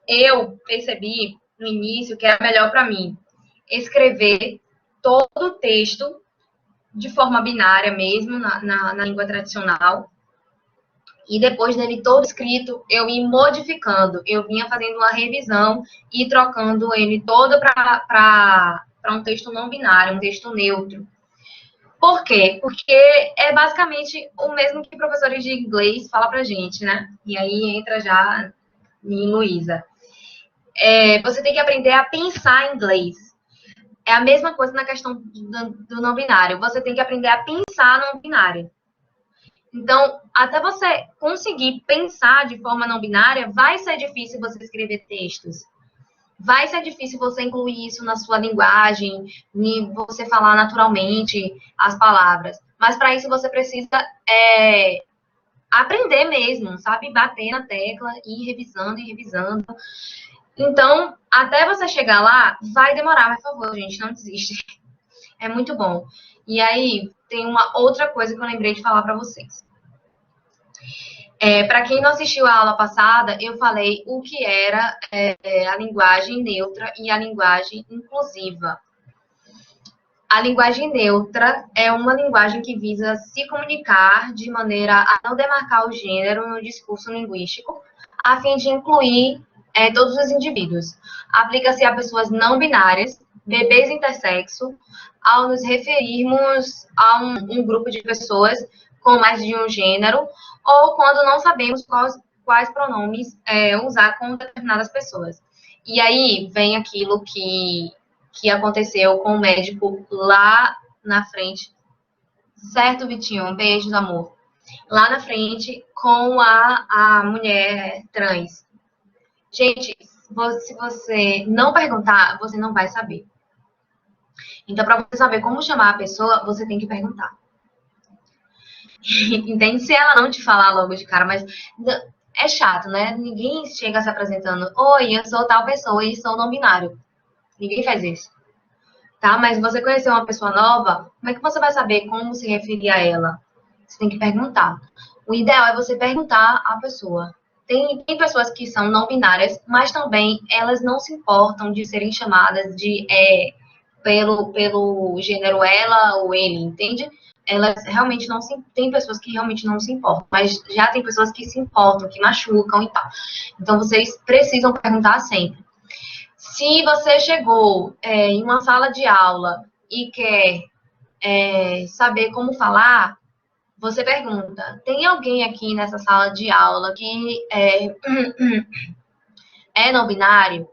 Eu percebi no início que era melhor para mim escrever todo o texto de forma binária mesmo, na língua tradicional, e depois dele todo escrito, eu ia modificando, eu vinha fazendo uma revisão e trocando ele todo para um texto não binário, um texto neutro. Por quê? Porque é basicamente o mesmo que professores de inglês falam pra gente, né? E aí entra já em Luísa. Você tem que aprender a pensar em inglês. É a mesma coisa na questão do não binário. Você tem que aprender a pensar não binário. Então, até você conseguir pensar de forma não binária, vai ser difícil você escrever textos. Vai ser difícil você incluir isso na sua linguagem, e você falar naturalmente as palavras. Mas para isso você precisa aprender mesmo, sabe? Bater na tecla e ir revisando e revisando. Então, até você chegar lá, vai demorar, mas por favor, gente, não desiste. É muito bom. E aí, tem uma outra coisa que eu lembrei de falar para vocês. Para quem não assistiu a aula passada, eu falei o que era a linguagem neutra e a linguagem inclusiva. A linguagem neutra é uma linguagem que visa se comunicar de maneira a não demarcar o gênero no discurso linguístico, a fim de incluir todos os indivíduos. Aplica-se a pessoas não binárias, bebês intersexo, ao nos referirmos a um grupo de pessoas com mais de um gênero, ou quando não sabemos quais pronomes usar com determinadas pessoas. E aí vem aquilo que aconteceu com o médico lá na frente. Certo, Vitinho? Beijos, amor. Lá na frente com a mulher trans. Gente, se você não perguntar, você não vai saber. Então, para você saber como chamar a pessoa, você tem que perguntar. Entende? Se ela não te falar logo de cara, mas é chato, né? Ninguém chega se apresentando. Oi, eu sou tal pessoa e sou não binário. Ninguém faz isso. Tá? Mas você conhecer uma pessoa nova, como é que você vai saber como se referir a ela? Você tem que perguntar. O ideal é você perguntar à pessoa. Tem pessoas que são não binárias, mas também elas não se importam de serem chamadas pelo gênero ela ou ele, entende? Elas realmente não se... Tem pessoas que realmente não se importam, mas já tem pessoas que se importam, que machucam e tal. Então, vocês precisam perguntar sempre. Se você chegou em uma sala de aula e quer saber como falar, você pergunta, tem alguém aqui nessa sala de aula que é não binário?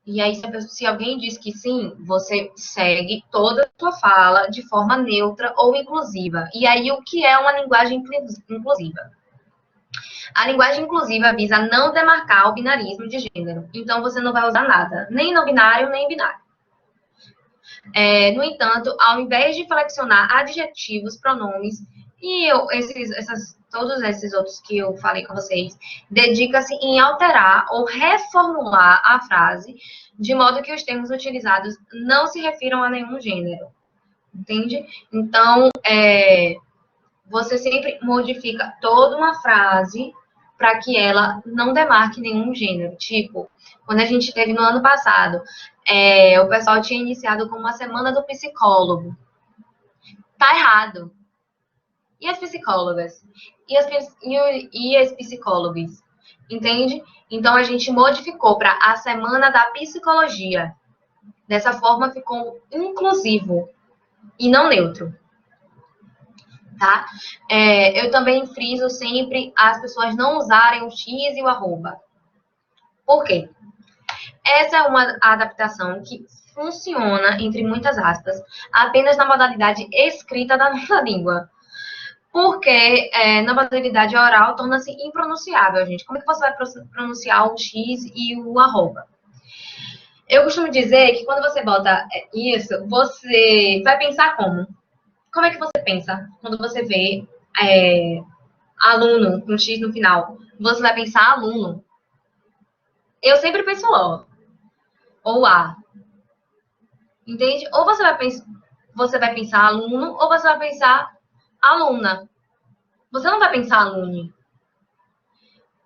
E aí, se alguém diz que sim, você segue toda a sua fala de forma neutra ou inclusiva. E aí, o que é uma linguagem inclusiva? A linguagem inclusiva visa não demarcar o binarismo de gênero. Então, você não vai usar nada, nem não binário, nem binário. No entanto, ao invés de flexionar adjetivos, pronomes e essas todos esses outros que eu falei com vocês, dedica-se em alterar ou reformular a frase de modo que os termos utilizados não se refiram a nenhum gênero, entende? Então, você sempre modifica toda uma frase para que ela não demarque nenhum gênero. Tipo, quando a gente teve no ano passado, o pessoal tinha iniciado com uma semana do psicólogo. Tá errado. E as psicólogas? E os psicólogos? Entende? Então, a gente modificou para a semana da psicologia. Dessa forma, ficou inclusivo e não neutro. Tá? Eu também friso sempre as pessoas não usarem o X e o arroba. Por quê? Essa é uma adaptação que funciona, entre muitas aspas, apenas na modalidade escrita da nossa língua. Porque na modalidade oral torna-se impronunciável, gente. Como é que você vai pronunciar o X e o arroba? Eu costumo dizer que quando você bota isso, você vai pensar como? Como é que você pensa quando você vê aluno com X no final? Você vai pensar aluno. Eu sempre penso O ou A. Entende? Ou você vai pensar aluno ou você vai pensar aluna. Você não vai pensar alune.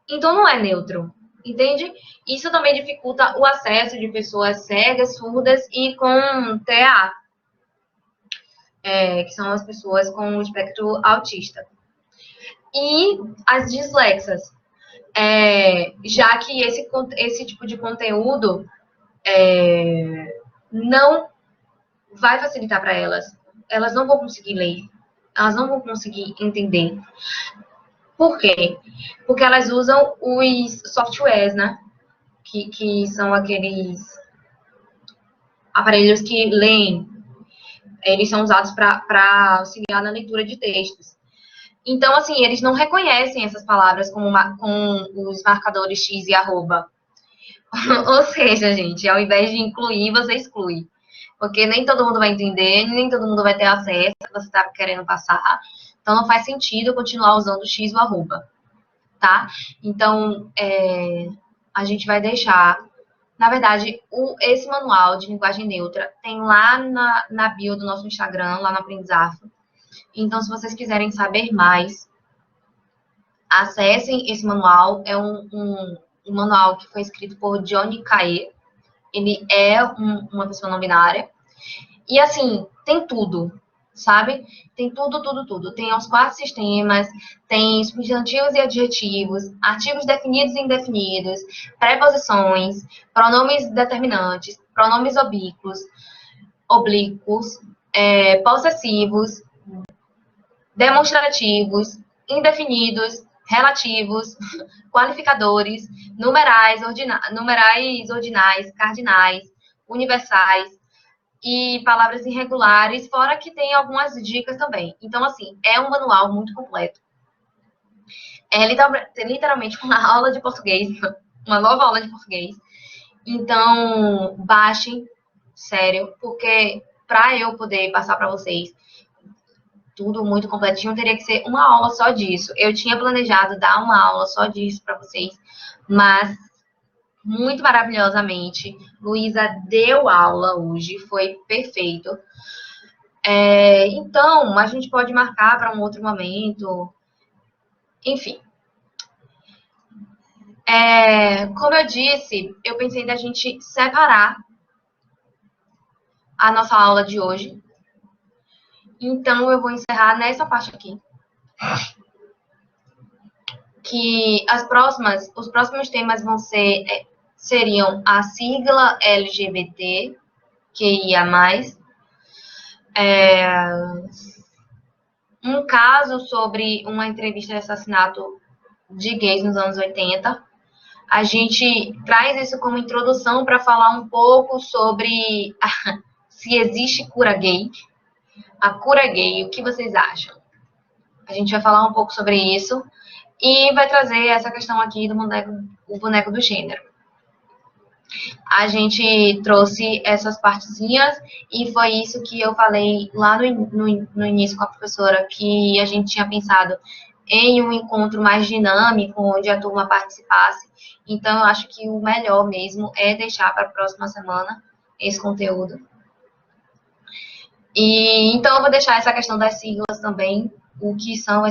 Então não é neutro. Entende? Isso também dificulta o acesso de pessoas cegas, surdas e com TEA. Que são as pessoas com o espectro autista. E as dislexas, já que esse tipo de conteúdo não vai facilitar para elas não vão conseguir ler, elas não vão conseguir entender. Por quê? Porque elas usam os softwares, né? Que são aqueles aparelhos que leem. Eles são usados para auxiliar na leitura de textos. Então, assim, eles não reconhecem essas palavras com os marcadores X e arroba. Ou seja, gente, ao invés de incluir, você exclui. Porque nem todo mundo vai entender, nem todo mundo vai ter acesso ao que você está querendo passar. Então, não faz sentido continuar usando o X e o arroba. Tá? Então, a gente vai deixar... Na verdade, esse manual de linguagem neutra tem lá na bio do nosso Instagram, lá no Aprendizafo. Então, se vocês quiserem saber mais, acessem esse manual. É um manual que foi escrito por Johnny Cae. Ele é uma pessoa não binária. E, assim, tem tudo, sabe? Tem tudo, tudo, tudo. Tem os 4 sistemas, tem substantivos e adjetivos, artigos definidos e indefinidos, preposições, pronomes determinantes, pronomes oblíquos, possessivos, demonstrativos, indefinidos, relativos, qualificadores, numerais, ordinais, cardinais, universais e palavras irregulares, fora que tem algumas dicas também. Então, assim, é um manual muito completo. É literalmente uma aula de português, uma nova aula de português. Então, baixem, sério, porque para eu poder passar para vocês tudo muito completinho, teria que ser uma aula só disso. Eu tinha planejado dar uma aula só disso para vocês, mas muito maravilhosamente, Luísa deu aula hoje, foi perfeito. Então, a gente pode marcar para um outro momento. Enfim. Como eu disse, eu pensei da gente separar a nossa aula de hoje. Então, eu vou encerrar nessa parte aqui. Que os próximos temas seriam a sigla LGBT, QIA+, um caso sobre uma entrevista de assassinato de gays nos anos 80. A gente traz isso como introdução para falar um pouco sobre se existe cura gay. A cura gay, o que vocês acham? A gente vai falar um pouco sobre isso e vai trazer essa questão aqui do boneco do gênero. A gente trouxe essas partezinhas e foi isso que eu falei lá no início com a professora, que a gente tinha pensado em um encontro mais dinâmico, onde a turma participasse. Então, eu acho que o melhor mesmo é deixar para a próxima semana esse conteúdo. E então, eu vou deixar essa questão das siglas também, o que são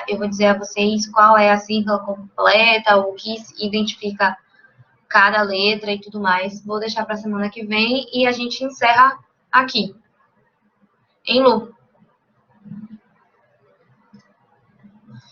eu vou dizer a vocês qual é a sigla completa, o que identifica cada letra e tudo mais. Vou deixar para a semana que vem e a gente encerra aqui. Hein, Lu?